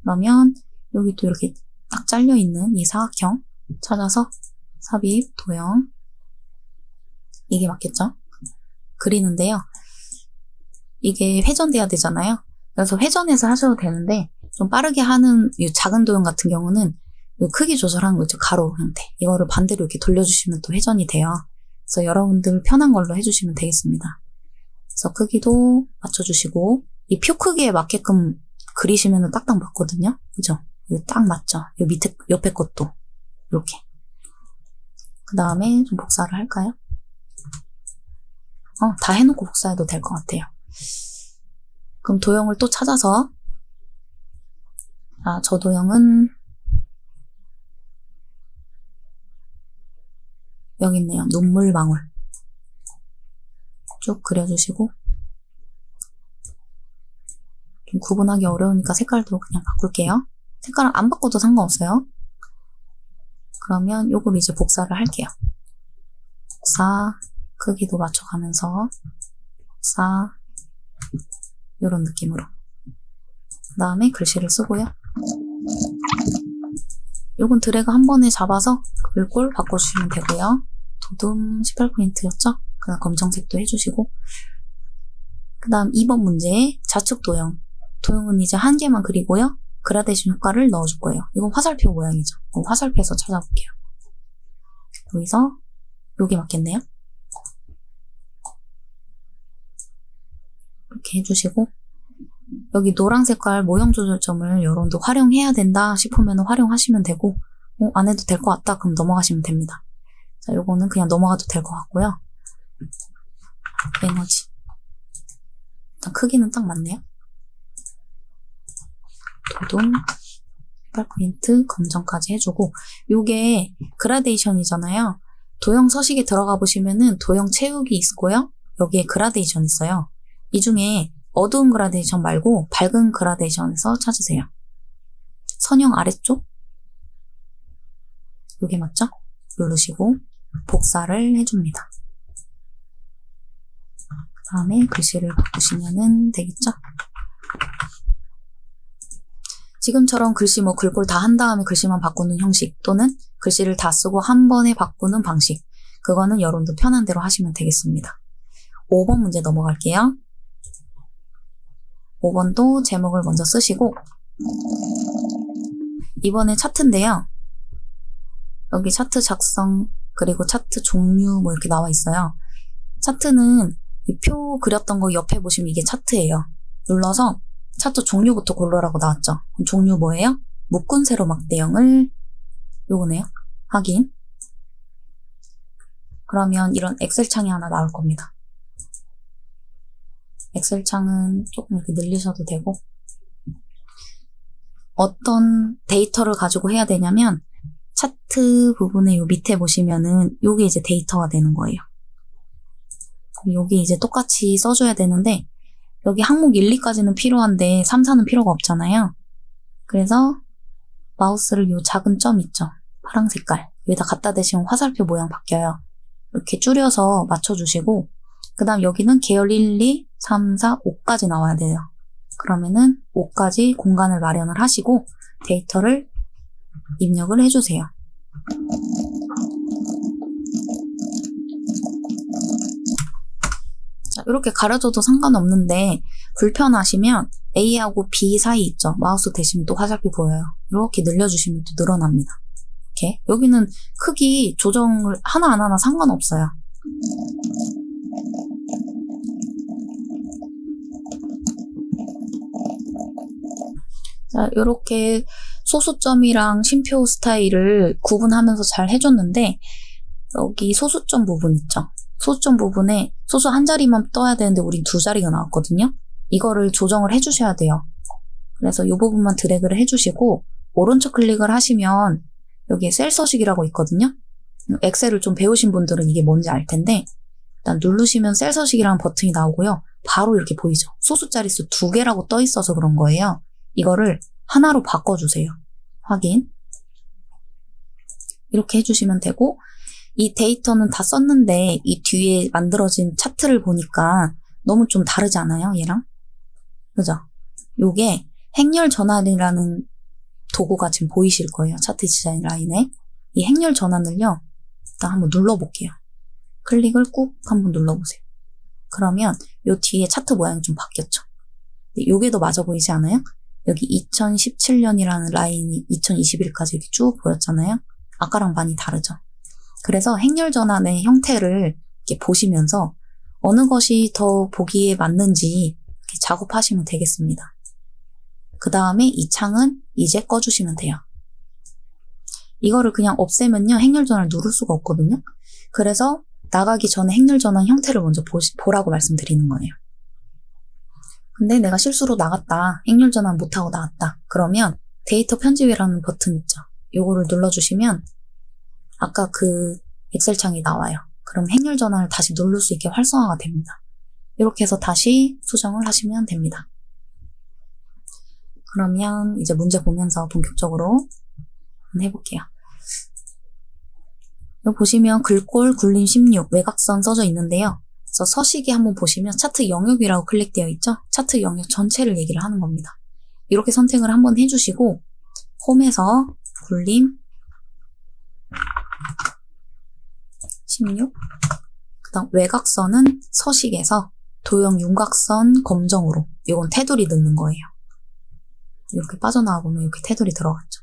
그러면 여기 또 이렇게 딱 잘려있는 이 사각형 찾아서 삽입, 도형 이게 맞겠죠? 그리는데요. 이게 회전돼야 되잖아요. 그래서 회전해서 하셔도 되는데 좀 빠르게 하는 이 작은 도형 같은 경우는 이 크기 조절하는 거 있죠. 가로 형태. 이거를 반대로 이렇게 돌려주시면 또 회전이 돼요. 그래서 여러분들 편한 걸로 해주시면 되겠습니다. 그래서 크기도 맞춰주시고 이 표 크기에 맞게끔 그리시면 딱딱 맞거든요. 그죠? 이거 딱 맞죠? 이 밑에 옆에 것도 이렇게. 그 다음에 좀 복사를 할까요? 다 해놓고 복사해도 될 것 같아요. 그럼 도형을 또 찾아서 저 도형은 여기 있네요. 눈물방울 쭉 그려주시고 좀 구분하기 어려우니까 색깔도 그냥 바꿀게요. 색깔을 안 바꿔도 상관없어요. 그러면 요걸 이제 복사를 할게요. 복사, 크기도 맞춰가면서 복사 이런 느낌으로. 그 다음에 글씨를 쓰고요. 요건 드래그 한 번에 잡아서 글꼴 바꿔주시면 되고요. 도둠 18포인트였죠? 그다음 검정색도 해주시고 그 다음 2번 문제 좌측 도형. 도형은 이제 한 개만 그리고요. 그라데이션 효과를 넣어줄 거예요. 이건 화살표 모양이죠. 화살표에서 찾아볼게요. 여기서 여기 맞겠네요. 이렇게 해주시고 여기 노란 색깔 모형 조절점을 여러분도 활용해야 된다 싶으면 활용하시면 되고 안 해도 될 것 같다 그럼 넘어가시면 됩니다. 자, 요거는 그냥 넘어가도 될 것 같고요. 에너지 일단 크기는 딱 맞네요. 도둠 18포인트 검정까지 해주고 요게 그라데이션이잖아요. 도형 서식에 들어가 보시면은 도형 채우기 있고요. 여기에 그라데이션 있어요. 이 중에 어두운 그라데이션 말고 밝은 그라데이션에서 찾으세요. 선형 아래쪽 요게 맞죠? 누르시고 복사를 해줍니다. 그 다음에 글씨를 바꾸시면 되겠죠? 지금처럼 글씨 글꼴 다 한 다음에 글씨만 바꾸는 형식 또는 글씨를 다 쓰고 한 번에 바꾸는 방식 그거는 여러분들 편한 대로 하시면 되겠습니다. 5번 문제 넘어갈게요. 5번도 제목을 먼저 쓰시고 이번에 차트인데요. 여기 차트 작성 그리고 차트 종류 이렇게 나와 있어요. 차트는 이 표 그렸던 거 옆에 보시면 이게 차트예요. 눌러서 차트 종류부터 고르라고 나왔죠. 그럼 종류 뭐예요? 묶은 세로 막대형을 요거네요. 확인. 그러면 이런 엑셀 창이 하나 나올 겁니다. 엑셀 창은 조금 이렇게 늘리셔도 되고, 어떤 데이터를 가지고 해야 되냐면 차트 부분에 요 밑에 보시면은 요게 이제 데이터가 되는 거예요. 그럼 여기 이제 똑같이 써줘야 되는데 여기 항목 1, 2까지는 필요한데 3, 4는 필요가 없잖아요. 그래서 마우스를 요 작은 점 있죠? 파란 색깔. 여기다 갖다 대시면 화살표 모양 바뀌어요. 이렇게 줄여서 맞춰주시고, 그 다음 여기는 계열 1, 2, 3, 4, 5까지 나와야 돼요. 그러면은 5까지 공간을 마련을 하시고 데이터를 입력을 해주세요. 자, 이렇게 가려줘도 상관없는데 불편하시면 A하고 B 사이 있죠? 마우스 대시면 또 화살표 보여요. 이렇게 늘려주시면 또 늘어납니다. 이렇게 여기는 크기 조정을 하나하나 상관없어요. 자, 이렇게 소수점이랑 쉼표 스타일을 구분하면서 잘 해줬는데 여기 소수점 부분 있죠? 소수점 부분에 소수 한 자리만 떠야 되는데 우린 두 자리가 나왔거든요? 이거를 조정을 해주셔야 돼요. 그래서 이 부분만 드래그를 해주시고 오른쪽 클릭을 하시면 여기에 셀 서식이라고 있거든요? 엑셀을 좀 배우신 분들은 이게 뭔지 알 텐데 일단 누르시면 셀 서식이라는 버튼이 나오고요. 바로 이렇게 보이죠? 소수 자릿수 2개라고 떠 있어서 그런 거예요. 이거를 하나로 바꿔주세요. 확인. 이렇게 해주시면 되고 이 데이터는 다 썼는데 이 뒤에 만들어진 차트를 보니까 너무 좀 다르지 않아요? 얘랑? 그죠? 요게 행렬 전환이라는 도구가 지금 보이실 거예요. 차트 디자인 라인에. 이 행렬 전환을요. 일단 한번 눌러볼게요. 클릭을 꾹 한번 눌러보세요. 그러면 요 뒤에 차트 모양이 좀 바뀌었죠. 요게 더 맞아 보이지 않아요? 여기 2017년이라는 라인이 2021까지 이렇게 쭉 보였잖아요. 아까랑 많이 다르죠. 그래서 행렬 전환의 형태를 이렇게 보시면서 어느 것이 더 보기에 맞는지 이렇게 작업하시면 되겠습니다. 그 다음에 이 창은 이제 꺼주시면 돼요. 이거를 그냥 없애면요. 행렬 전환을 누를 수가 없거든요. 그래서 나가기 전에 행렬 전환 형태를 먼저 보라고 말씀드리는 거예요. 근데 내가 실수로 나갔다. 행렬 전환 못하고 나갔다. 그러면 데이터 편집이라는 버튼 있죠. 요거를 눌러주시면 아까 그 엑셀 창이 나와요. 그럼 행렬 전환을 다시 누를 수 있게 활성화가 됩니다. 이렇게 해서 다시 수정을 하시면 됩니다. 그러면 이제 문제 보면서 본격적으로 한번 해볼게요. 여기 보시면 글꼴 굴림 16 외곽선 써져 있는데요. 그래서 서식이 한번 보시면 차트 영역이라고 클릭되어 있죠? 차트 영역 전체를 얘기를 하는 겁니다. 이렇게 선택을 한번 해주시고 홈에서 굴림 16 그다음 외곽선은 서식에서 도형 윤곽선 검정으로 이건 테두리 넣는 거예요. 이렇게 빠져나와 보면 이렇게 테두리 들어갔죠.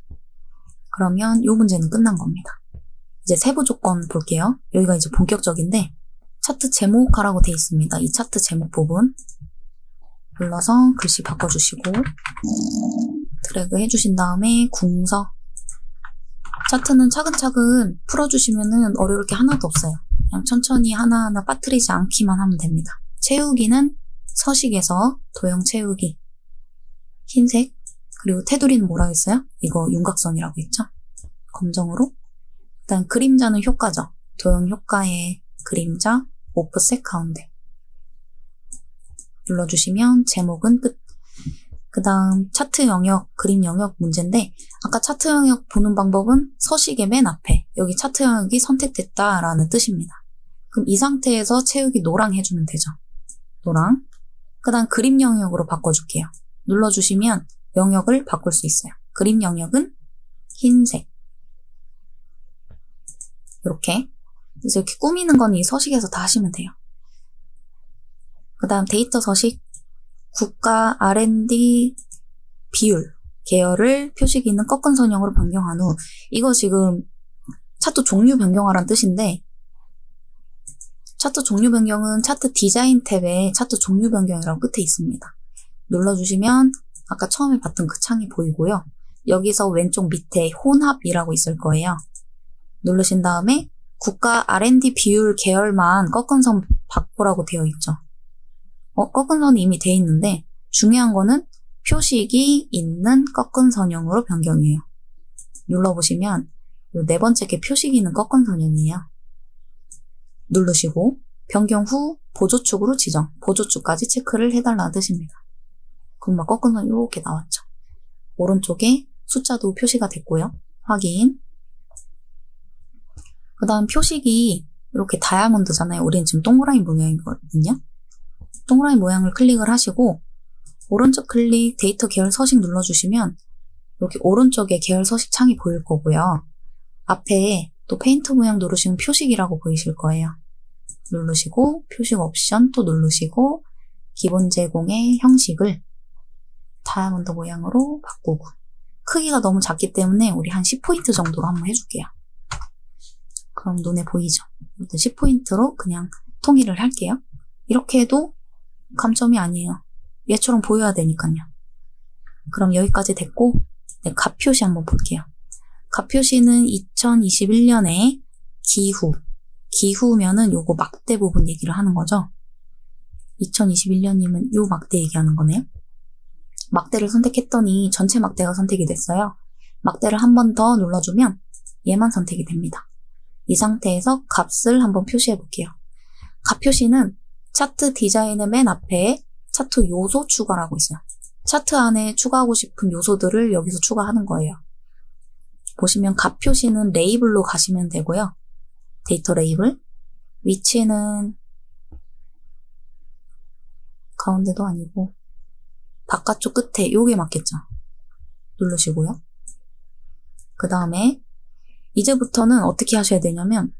그러면 이 문제는 끝난 겁니다. 이제 세부 조건 볼게요. 여기가 이제 본격적인데 차트 제목하라고 되어 있습니다. 이 차트 제목 부분 눌러서 글씨 바꿔주시고 드래그 해주신 다음에 궁서 차트는 차근차근 풀어주시면은 어려울 게 하나도 없어요. 그냥 천천히 하나하나 빠뜨리지 않기만 하면 됩니다. 채우기는 서식에서 도형 채우기 흰색 그리고 테두리는 뭐라고 했어요? 이거 윤곽선이라고 했죠? 검정으로 일단 그림자는 효과죠. 도형 효과의 그림자 오프셋 가운데 눌러주시면 제목은 끝. 그 다음 차트 영역, 그림 영역 문제인데 아까 차트 영역 보는 방법은 서식의 맨 앞에 여기 차트 영역이 선택됐다라는 뜻입니다. 그럼 이 상태에서 채우기 노랑 해주면 되죠. 노랑. 그 다음 그림 영역으로 바꿔줄게요. 눌러주시면 영역을 바꿀 수 있어요. 그림 영역은 흰색. 이렇게. 그래서 이렇게 꾸미는 건 이 서식에서 다 하시면 돼요. 그 다음 데이터 서식. 국가 R&D 비율 계열을 표시기는 꺾은 선형으로 변경한 후 이거 지금 차트 종류 변경하라는 뜻인데 차트 종류 변경은 차트 디자인 탭에 차트 종류 변경이라고 끝에 있습니다. 눌러주시면 아까 처음에 봤던 그 창이 보이고요. 여기서 왼쪽 밑에 혼합이라고 있을 거예요. 누르신 다음에 국가 R&D 비율 계열만 꺾은 선 바꾸라고 되어 있죠. 꺾은 선이 이미 되어 있는데 중요한 거는 표식이 있는 꺾은 선형으로 변경이에요. 눌러보시면 네 번째 게 표식이 있는 꺾은 선형이에요. 누르시고 변경 후 보조축으로 지정, 보조축까지 체크를 해달라는 뜻입니다. 그럼 막 꺾은 선 이렇게 나왔죠. 오른쪽에 숫자도 표시가 됐고요. 확인. 그 다음 표식이 이렇게 다이아몬드잖아요. 우리는 지금 동그라미 모양이거든요. 동그라미 모양을 클릭을 하시고 오른쪽 클릭 데이터 계열 서식 눌러주시면 이렇게 오른쪽에 계열 서식 창이 보일 거고요. 앞에 또 페인트 모양 누르시면 표식이라고 보이실 거예요. 누르시고 표식 옵션 또 누르시고 기본 제공의 형식을 다이아몬드 모양으로 바꾸고 크기가 너무 작기 때문에 우리 한 10포인트 정도로 한번 해줄게요. 그럼 눈에 보이죠? 10포인트로 그냥 통일을 할게요. 이렇게 해도 감점이 아니에요. 얘처럼 보여야 되니까요. 그럼 여기까지 됐고 네, 값 표시 한번 볼게요. 값 표시는 2021년에 기후면은 요거 막대 부분 얘기를 하는 거죠. 2021년이면 요 막대 얘기하는 거네요. 막대를 선택했더니 전체 막대가 선택이 됐어요. 막대를 한 번 더 눌러주면 얘만 선택이 됩니다. 이 상태에서 값을 한번 표시해 볼게요. 값 표시는 차트 디자인의 맨 앞에 차트 요소 추가라고 있어요. 차트 안에 추가하고 싶은 요소들을 여기서 추가하는 거예요. 보시면 값 표시는 레이블로 가시면 되고요. 데이터 레이블. 위치는 가운데도 아니고 바깥쪽 끝에 요게 맞겠죠. 누르시고요. 그 다음에 이제부터는 어떻게 하셔야 되냐면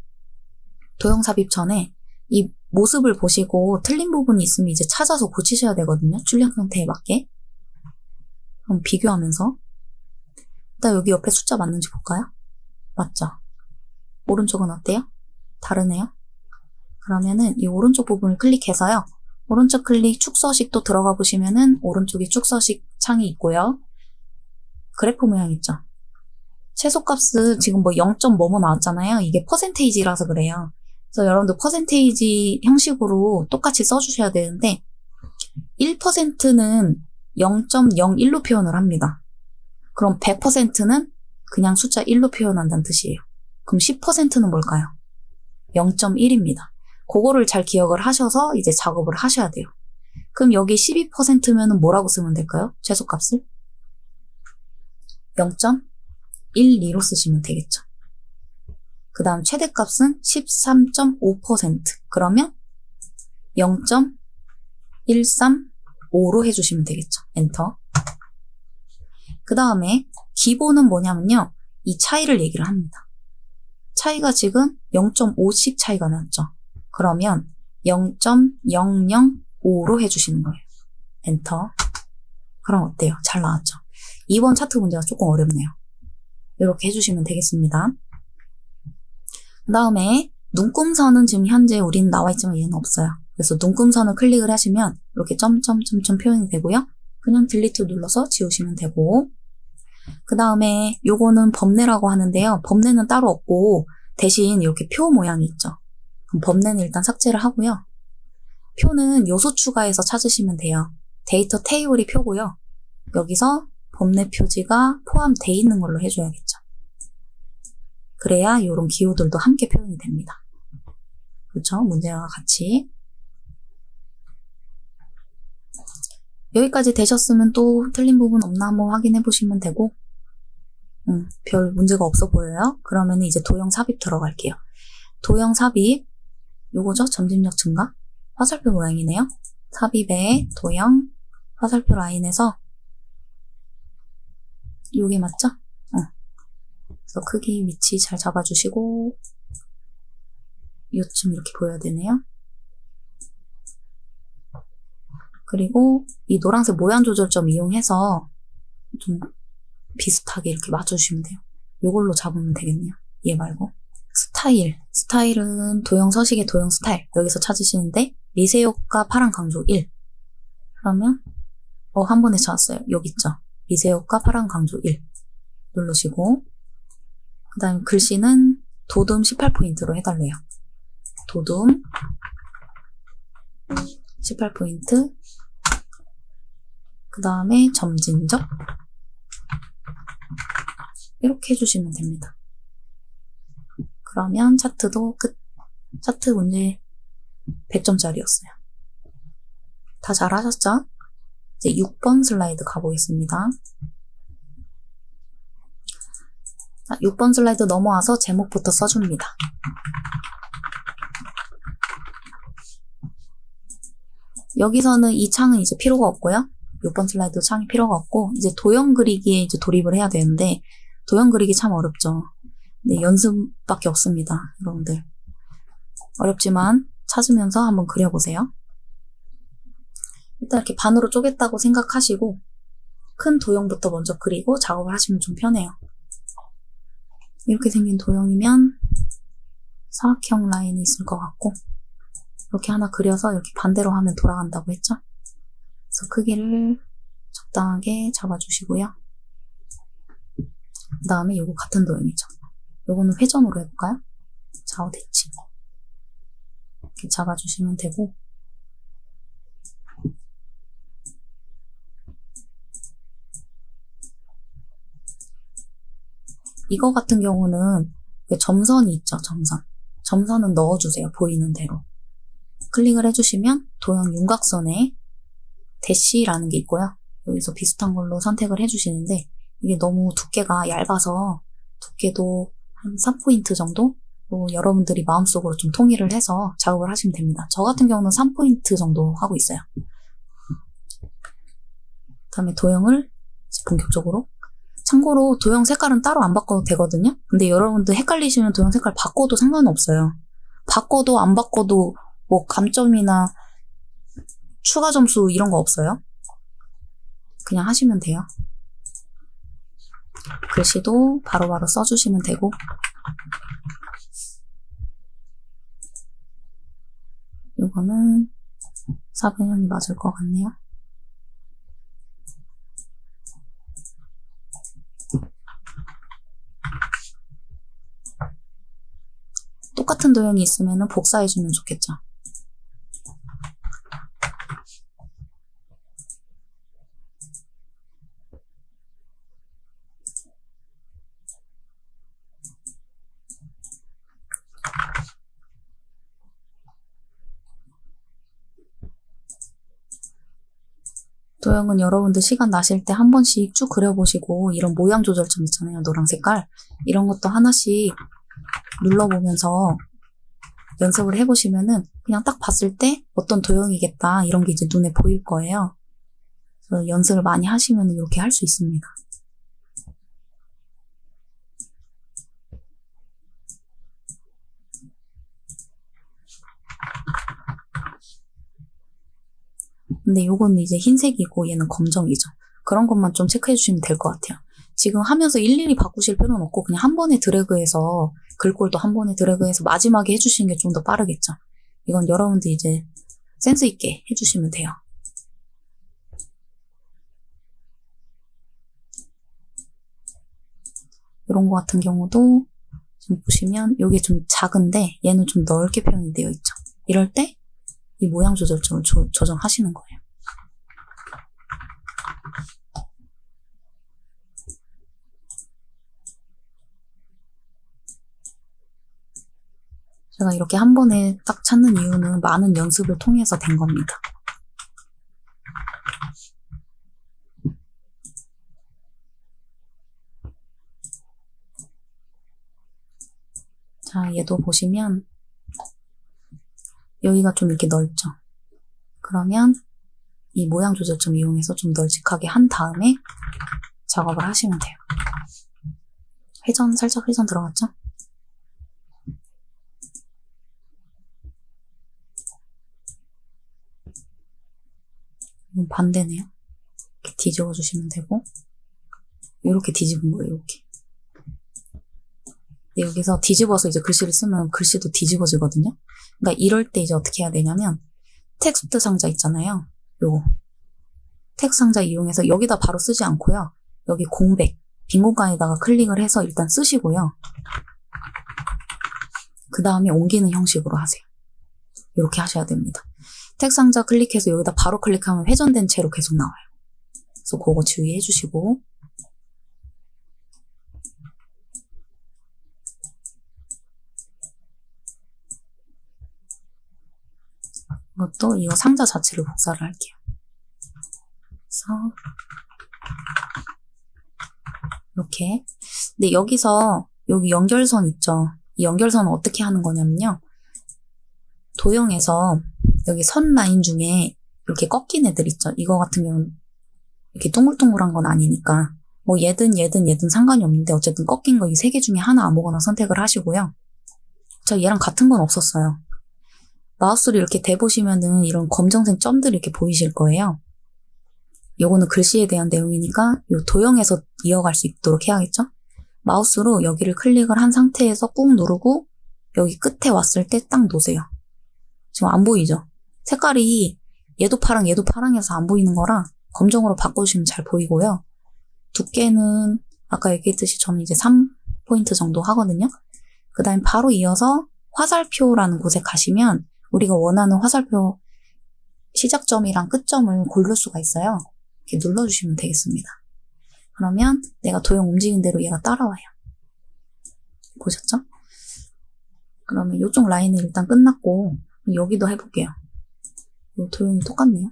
도형 삽입 전에 이 모습을 보시고 틀린 부분이 있으면 이제 찾아서 고치셔야 되거든요. 출력 상태에 맞게. 그럼 비교하면서 일단 여기 옆에 숫자 맞는지 볼까요? 맞죠? 오른쪽은 어때요? 다르네요? 그러면은 이 오른쪽 부분을 클릭해서요. 오른쪽 클릭 축서식도 들어가 보시면은 오른쪽에 축서식 창이 있고요. 그래프 모양 있죠? 최소값은 지금 뭐 0. 뭐뭐 나왔잖아요. 이게 퍼센테이지라서 그래요. 그래서 여러분들 퍼센테이지 형식으로 똑같이 써주셔야 되는데 1%는 0.01로 표현을 합니다. 그럼 100%는 그냥 숫자 1로 표현한다는 뜻이에요. 그럼 10%는 뭘까요? 0.1입니다. 그거를 잘 기억을 하셔서 이제 작업을 하셔야 돼요. 그럼 여기 12%면은 뭐라고 쓰면 될까요? 최소값을? 0.12로 쓰시면 되겠죠. 그 다음 최대값은 13.5%. 그러면 0.135로 해주시면 되겠죠. 엔터. 그 다음에 기본은 뭐냐면요. 이 차이를 얘기를 합니다. 차이가 지금 0.5씩 차이가 났죠. 그러면 0.005로 해주시는 거예요. 엔터. 그럼 어때요? 잘 나왔죠? 2번 차트 문제가 조금 어렵네요. 이렇게 해주시면 되겠습니다. 그 다음에 눈금선은 지금 현재 우리는 나와 있지만 얘는 없어요. 그래서 눈금선을 클릭을 하시면 이렇게 점점점점 표현이 되고요. 그냥 딜리트 눌러서 지우시면 되고, 그 다음에 요거는 범례라고 하는데요. 범례는 따로 없고 대신 이렇게 표 모양이 있죠. 그럼 범례는 일단 삭제를 하고요. 표는 요소 추가해서 찾으시면 돼요. 데이터 테이블이 표고요. 여기서 범례 표지가 포함되어 있는 걸로 해줘야겠죠. 그래야 이런 기호들도 함께 표현이 됩니다. 그렇죠? 문제와 같이. 여기까지 되셨으면 또 틀린 부분 없나 한번 확인해 보시면 되고, 별 문제가 없어 보여요. 그러면 이제 도형 삽입 들어갈게요. 도형 삽입, 요거죠? 점진력 증가? 화살표 모양이네요. 삽입에 도형, 화살표 라인에서 요게 맞죠? 그래서 크기, 위치 잘 잡아주시고, 요쯤 이렇게 보여야 되네요. 그리고 이 노란색 모양 조절점 이용해서 좀 비슷하게 이렇게 맞춰주시면 돼요. 요걸로 잡으면 되겠네요. 얘 말고. 그래서 스타일은 도형 서식의 도형 스타일 여기서 찾으시는데 미세 효과 파란 강조 1 그러면 한 번에 찾았어요. 여기 있죠. 미세 효과 파란 강조 1 누르시고 그 다음에 글씨는 도둠 18포인트로 해달래요. 도둠 18포인트 그 다음에 점진적 이렇게 해주시면 됩니다. 그러면 차트도 끝. 차트 문제 100점짜리였어요. 다 잘하셨죠? 이제 6번 슬라이드 가보겠습니다. 자, 6번 슬라이드 넘어와서 제목부터 써줍니다. 여기서는 이 창은 이제 필요가 없고요. 6번 슬라이드 창이 필요가 없고 이제 도형 그리기에 이제 돌입을 해야 되는데 도형 그리기 참 어렵죠. 네, 연습밖에 없습니다. 여러분들. 어렵지만 찾으면서 한번 그려보세요. 일단 이렇게 반으로 쪼갰다고 생각하시고 큰 도형부터 먼저 그리고 작업을 하시면 좀 편해요. 이렇게 생긴 도형이면 사각형 라인이 있을 것 같고 이렇게 하나 그려서 이렇게 반대로 하면 돌아간다고 했죠? 그래서 크기를 적당하게 잡아주시고요. 그 다음에 요거 같은 도형이죠. 요거는 회전으로 해볼까요? 좌우 대칭. 이렇게 잡아주시면 되고 이거 같은 경우는 점선이 있죠. 점선은 넣어주세요. 보이는 대로. 클릭을 해주시면 도형 윤곽선에 대시라는 게 있고요. 여기서 비슷한 걸로 선택을 해주시는데 이게 너무 두께가 얇아서 두께도 한 3포인트 정도? 여러분들이 마음속으로 좀 통일을 해서 작업을 하시면 됩니다. 저 같은 경우는 3포인트 정도 하고 있어요. 그 다음에 도형을 본격적으로 참고로 도형 색깔은 따로 안 바꿔도 되거든요. 근데 여러분들 헷갈리시면 도형 색깔 바꿔도 상관은 없어요. 바꿔도 안 바꿔도 뭐 감점이나 추가 점수 이런 거 없어요. 그냥 하시면 돼요. 글씨도 바로바로 써주시면 되고 이거는 4분형이 맞을 것 같네요. 똑같은 도형이 있으면 복사해주면 좋겠죠. 도형은 여러분들 시간 나실 때 한 번씩 쭉 그려보시고 이런 모양 조절점 있잖아요. 노랑 색깔. 이런 것도 하나씩 눌러보면서 연습을 해보시면은 그냥 딱 봤을 때 어떤 도형이겠다 이런 게 이제 눈에 보일 거예요. 그래서 연습을 많이 하시면 이렇게 할 수 있습니다. 근데 요거는 이제 흰색이고 얘는 검정이죠. 그런 것만 좀 체크해 주시면 될 것 같아요. 지금 하면서 일일이 바꾸실 필요는 없고 그냥 한 번에 드래그해서 글꼴도 한 번에 드래그해서 마지막에 해주시는 게 좀 더 빠르겠죠. 이건 여러분들 이제 센스 있게 해주시면 돼요. 이런 거 같은 경우도 지금 보시면 이게 좀 작은데 얘는 좀 넓게 표현이 되어 있죠. 이럴 때 이 모양 조절점을 조정하시는 거예요. 제가 이렇게 한 번에 딱 찾는 이유는 많은 연습을 통해서 된 겁니다. 자, 얘도 보시면 여기가 좀 이렇게 넓죠. 그러면 이 모양 조절점 이용해서 좀 널찍하게 한 다음에 작업을 하시면 돼요. 살짝 회전 들어갔죠? 이건 반대네요. 이렇게 뒤집어 주시면 되고 이렇게 뒤집은 거예요. 이렇게. 근데 여기서 뒤집어서 이제 글씨를 쓰면 글씨도 뒤집어지거든요. 그러니까 이럴 때 이제 어떻게 해야 되냐면 텍스트 상자 있잖아요. 요거 텍스트 상자 이용해서 여기다 바로 쓰지 않고요. 여기 공백, 빈 공간에다가 클릭을 해서 일단 쓰시고요. 그 다음에 옮기는 형식으로 하세요. 이렇게 하셔야 됩니다. 텍스트 상자 클릭해서 여기다 바로 클릭하면 회전된 채로 계속 나와요. 그래서 그거 주의해 주시고 이것도 이거 상자 자체를 복사를 할게요. 그래서 이렇게. 근데 여기서 여기 연결선 있죠. 이 연결선은 어떻게 하는 거냐면요. 도형에서 여기 선 라인 중에 이렇게 꺾인 애들 있죠. 이거 같은 경우는 이렇게 동글동글한 건 아니니까 뭐 얘든 상관이 없는데 어쨌든 꺾인 거 이 세 개 중에 하나 아무거나 선택을 하시고요. 저 얘랑 같은 건 없었어요. 마우스를 이렇게 대보시면은 이런 검정색 점들이 이렇게 보이실 거예요. 요거는 글씨에 대한 내용이니까 요 도형에서 이어갈 수 있도록 해야겠죠? 마우스로 여기를 클릭을 한 상태에서 꾹 누르고 여기 끝에 왔을 때 딱 놓으세요. 지금 안 보이죠? 색깔이 얘도 파랑해서 안 보이는 거라 검정으로 바꿔주시면 잘 보이고요. 두께는 아까 얘기했듯이 저는 이제 3포인트 정도 하거든요. 그 다음에 바로 이어서 화살표라는 곳에 가시면 우리가 원하는 화살표 시작점이랑 끝점을 고를 수가 있어요. 이렇게 눌러주시면 되겠습니다. 그러면 내가 도형 움직이는 대로 얘가 따라와요. 보셨죠? 그러면 이쪽 라인은 일단 끝났고 여기도 해볼게요. 이 도형이 똑같네요.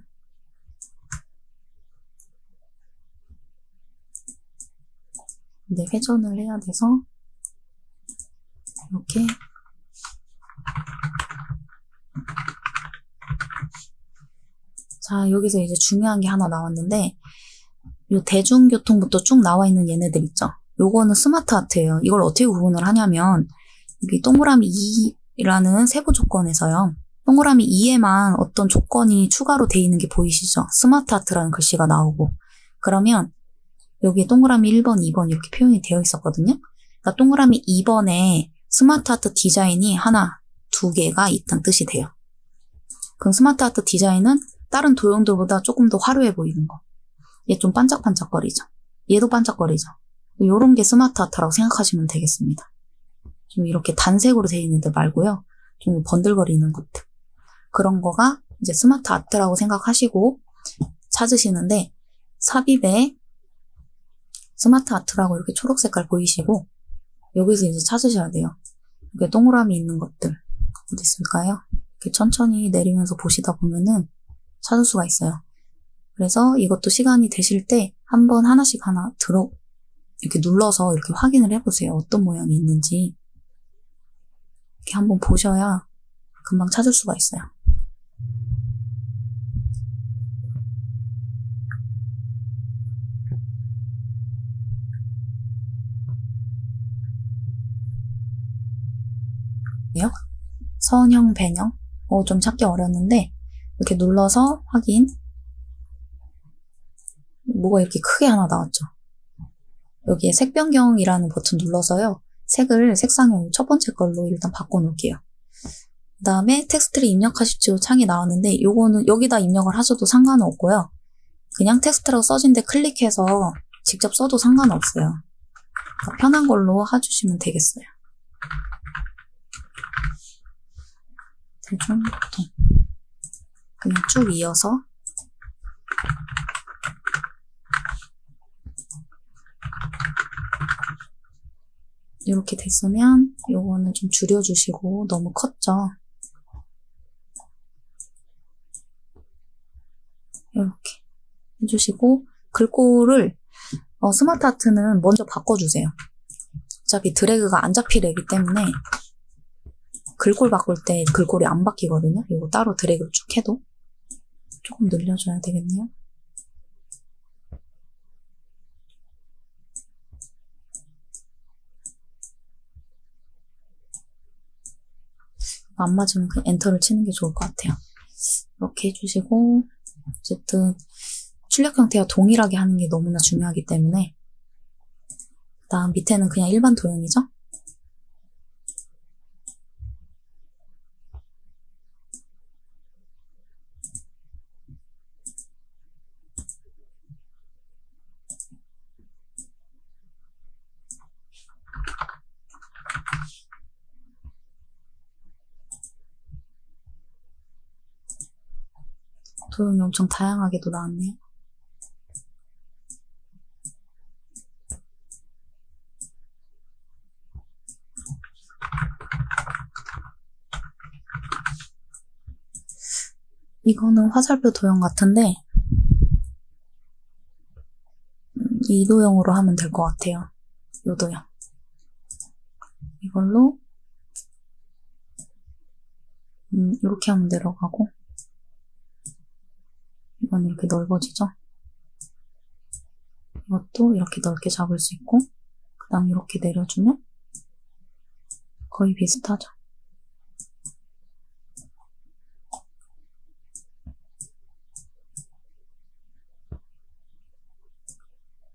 근데 회전을 해야 돼서 이렇게 자, 여기서 이제 중요한 게 하나 나왔는데 요 대중교통부터 쭉 나와 있는 얘네들 있죠. 요거는 스마트 아트예요. 이걸 어떻게 구분을 하냐면 여기 동그라미 2라는 세부 조건에서요. 동그라미 2에만 어떤 조건이 추가로 돼 있는 게 보이시죠? 스마트 아트라는 글씨가 나오고 그러면 여기 동그라미 1번, 2번 이렇게 표현이 되어 있었거든요. 그러니까 동그라미 2번에 스마트 아트 디자인이 하나, 두 개가 있다는 뜻이 돼요. 그럼 스마트 아트 디자인은 다른 도형들보다 조금 더 화려해 보이는 거. 얘 좀 반짝반짝거리죠. 얘도 반짝거리죠. 요런 게 스마트 아트라고 생각하시면 되겠습니다. 좀 이렇게 단색으로 되어 있는 데 말고요. 좀 번들거리는 것들. 그런 거가 이제 스마트 아트라고 생각하시고 찾으시는데 삽입에 스마트 아트라고 이렇게 초록 색깔 보이시고 여기서 이제 찾으셔야 돼요. 이렇게 동그라미 있는 것들 어디 있을까요? 이렇게 천천히 내리면서 보시다 보면은 찾을 수가 있어요. 그래서 이것도 시간이 되실 때 한번 하나씩 하나 이렇게 눌러서 이렇게 확인을 해보세요. 어떤 모양이 있는지. 이렇게 한번 보셔야 금방 찾을 수가 있어요. 선형, 배형. 좀 찾기 어려웠는데 이렇게 눌러서 확인. 뭐가 이렇게 크게 하나 나왔죠. 여기에 색 변경이라는 버튼 눌러서요. 색을 색상형 첫 번째 걸로 일단 바꿔놓을게요. 그 다음에 텍스트를 입력하십시오 창이 나왔는데 요거는 여기다 입력을 하셔도 상관은 없고요. 그냥 텍스트라고 써진 데 클릭해서 직접 써도 상관은 없어요. 그러니까 편한 걸로 해주시면 되겠어요. 대중교통 그냥 쭉 이어서 이렇게 됐으면 요거는 좀 줄여주시고 너무 컸죠? 이렇게 해주시고 글꼴을 스마트 아트는 먼저 바꿔주세요. 어차피 드래그가 안 잡히려기 때문에 글꼴 바꿀 때 글꼴이 안 바뀌거든요. 이거 따로 드래그 쭉 해도 조금 늘려줘야 되겠네요. 안 맞으면 그냥 엔터를 치는 게 좋을 것 같아요. 이렇게 해주시고 어쨌든 출력 형태와 동일하게 하는 게 너무나 중요하기 때문에 그 다음 밑에는 그냥 일반 도형이죠. 도형이 엄청 다양하게도 나왔네요. 이거는 화살표 도형 같은데 이 도형으로 하면 될 것 같아요. 이 도형. 이걸로 이렇게 하면 내려가고 이건 이렇게 넓어지죠? 이것도 이렇게 넓게 잡을 수 있고 그 다음 이렇게 내려주면 거의 비슷하죠.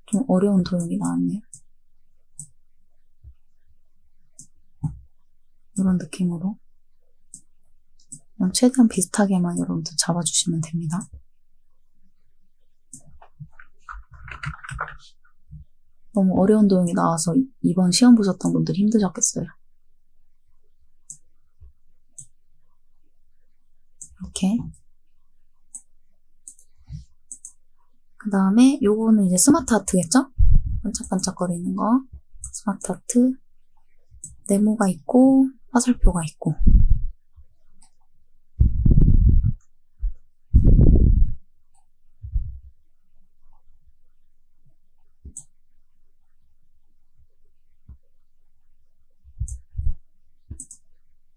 좀 어려운 도형이 나왔네요. 이런 느낌으로 그냥 최대한 비슷하게만 여러분들 잡아주시면 됩니다. 너무 어려운 도형이 나와서 이번 시험 보셨던 분들 힘드셨겠어요. 이렇게. 그 다음에 요거는 이제 스마트 아트겠죠? 반짝반짝거리는 거. 스마트 아트. 네모가 있고 화살표가 있고.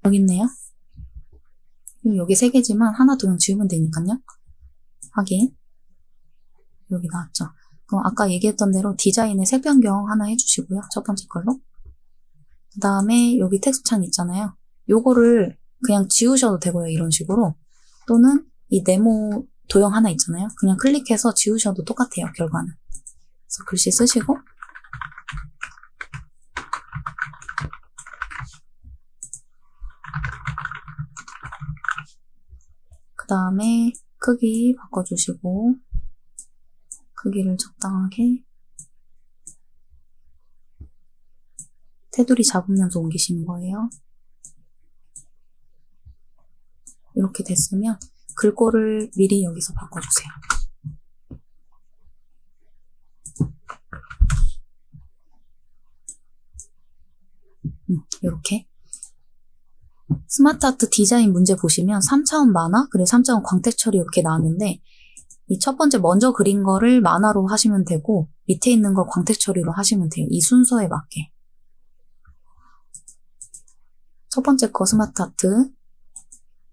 여기 있네요. 여기 3개지만 하나 도형 지우면 되니까요. 확인. 여기 나왔죠. 그럼 아까 얘기했던 대로 디자인의 색 변경 하나 해주시고요. 첫 번째 걸로. 그 다음에 여기 텍스트창 있잖아요. 요거를 그냥 지우셔도 되고요. 이런 식으로. 또는 이 네모 도형 하나 있잖아요. 그냥 클릭해서 지우셔도 똑같아요. 결과는. 그래서 글씨 쓰시고 그 다음에 크기 바꿔주시고 크기를 적당하게 테두리 잡으면서 옮기시는 거예요. 이렇게 됐으면 글꼴을 미리 여기서 바꿔주세요. 이렇게 스마트 아트 디자인 문제 보시면 3차원 만화 그리고 3차원 광택 처리 이렇게 나왔는데 이 첫 번째 먼저 그린 거를 만화로 하시면 되고 밑에 있는 걸 광택 처리로 하시면 돼요. 이 순서에 맞게. 첫 번째 거 스마트 아트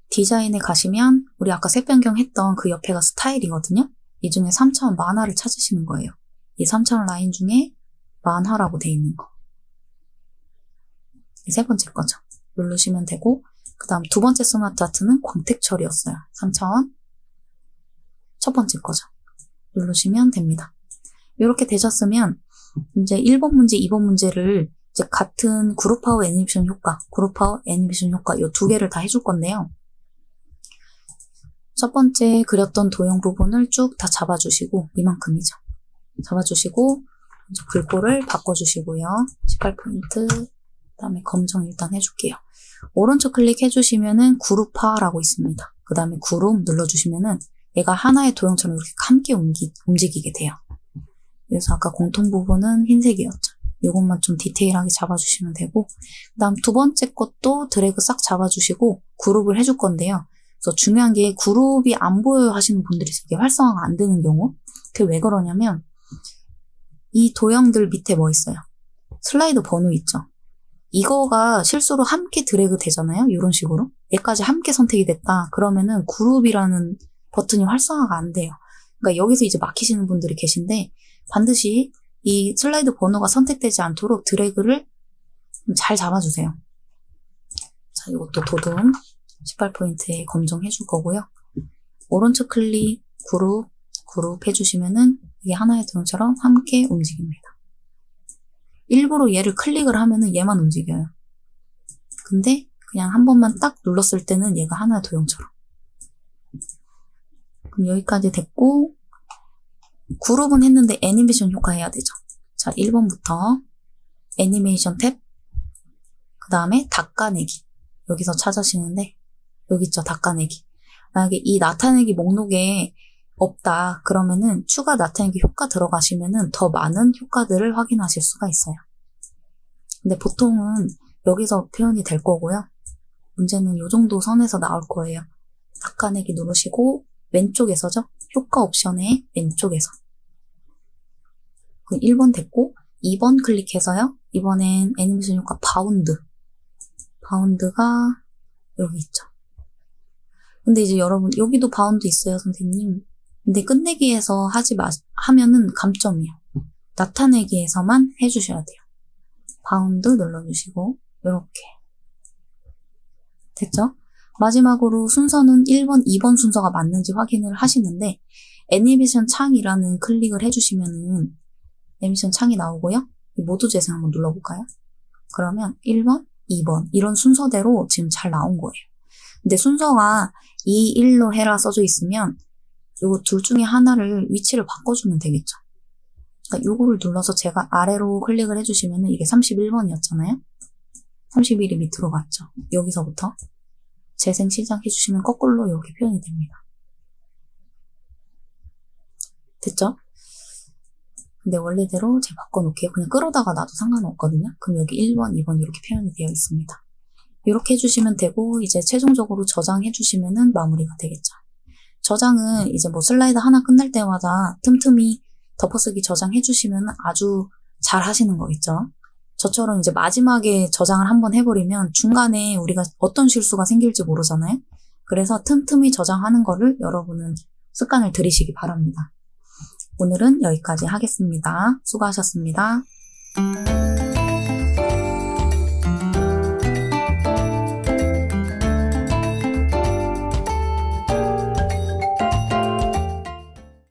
디자인에 가시면 우리 아까 색 변경했던 그 옆에가 스타일이거든요. 이 중에 3차원 만화를 찾으시는 거예요. 이 3차원 라인 중에 만화라고 돼 있는 거. 세 번째 거죠. 누르시면 되고 그 다음 두 번째 스마트 아트는 광택 처리였어요. 3차원 첫 번째 거죠. 누르시면 됩니다. 이렇게 되셨으면 이제 1번 문제, 2번 문제를 이제 같은 그룹파워 애니메이션 효과, 그룹파워 애니메이션 효과 이 두 개를 다 해줄 건데요. 첫 번째 그렸던 도형 부분을 쭉 다 잡아주시고 이만큼이죠. 잡아주시고 이제 글꼴을 바꿔주시고요. 18포인트 그 다음에 검정 일단 해줄게요. 오른쪽 클릭해주시면은 그룹화라고 있습니다. 그 다음에 그룹 눌러주시면은 얘가 하나의 도형처럼 이렇게 함께 움직이게 돼요. 그래서 아까 공통 부분은 흰색이었죠. 이것만 좀 디테일하게 잡아주시면 되고 그 다음 두 번째 것도 드래그 싹 잡아주시고 그룹을 해줄 건데요. 그래서 중요한 게 그룹이 안 보여요 하시는 분들이 이게 활성화가 안 되는 경우 그게 왜 그러냐면 이 도형들 밑에 뭐 있어요? 슬라이드 번호 있죠? 이거가 실수로 함께 드래그 되잖아요. 이런 식으로. 얘까지 함께 선택이 됐다. 그러면은 그룹이라는 버튼이 활성화가 안 돼요. 그러니까 여기서 이제 막히시는 분들이 계신데 반드시 이 슬라이드 번호가 선택되지 않도록 드래그를 잘 잡아주세요. 자, 이것도 도둠 18포인트에 검정해줄 거고요. 오른쪽 클릭, 그룹 해주시면은 이게 하나의 도형처럼 함께 움직입니다. 일부러 얘를 클릭을 하면은 얘만 움직여요. 근데 그냥 한 번만 딱 눌렀을 때는 얘가 하나의 도형처럼. 그럼 여기까지 됐고 그룹은 했는데 애니메이션 효과 해야 되죠. 자, 1번부터 애니메이션 탭 그 다음에 닦아내기 여기서 찾으시는데 여기 있죠. 닦아내기 만약에 이 나타내기 목록에 없다 그러면은 추가 나타내기 효과 들어가시면은 더 많은 효과들을 확인하실 수가 있어요. 근데 보통은 여기서 표현이 될 거고요. 문제는 이 정도 선에서 나올 거예요. 닦아내기 누르시고 왼쪽에서죠. 효과 옵션의 왼쪽에서. 1번 됐고 2번 클릭해서요. 이번엔 애니메이션 효과 바운드. 바운드가 여기 있죠. 근데 이제 여러분 여기도 바운드 있어요, 선생님. 근데 끝내기에서 하면은 감점이에요. 나타내기에서만 해주셔야 돼요. 바운드 눌러주시고 이렇게 됐죠? 마지막으로 순서는 1번, 2번 순서가 맞는지 확인을 하시는데 애니메이션 창이라는 클릭을 해주시면은 애니메이션 창이 나오고요. 모두 재생 한번 눌러볼까요? 그러면 1번, 2번 이런 순서대로 지금 잘 나온 거예요. 근데 순서가 2, 1로 해라 써져 있으면 요 둘 중에 하나를 위치를 바꿔주면 되겠죠. 그러니까 요거를 눌러서 제가 아래로 클릭을 해주시면은 이게 31번이었잖아요. 31이 밑으로 갔죠. 여기서부터 재생 시작해주시면 거꾸로 이렇게 표현이 됩니다. 됐죠? 근데 원래대로 제가 바꿔놓을게요. 그냥 끌어다가 놔도 상관없거든요. 그럼 여기 1번, 2번 이렇게 표현이 되어 있습니다. 이렇게 해주시면 되고 이제 최종적으로 저장해주시면은 마무리가 되겠죠. 저장은 이제 뭐 슬라이드 하나 끝날 때마다 틈틈이 덮어쓰기 저장해주시면 아주 잘 하시는 거겠죠. 저처럼 이제 마지막에 저장을 한번 해버리면 중간에 우리가 어떤 실수가 생길지 모르잖아요. 그래서 틈틈이 저장하는 거를 여러분은 습관을 들이시기 바랍니다. 오늘은 여기까지 하겠습니다. 수고하셨습니다.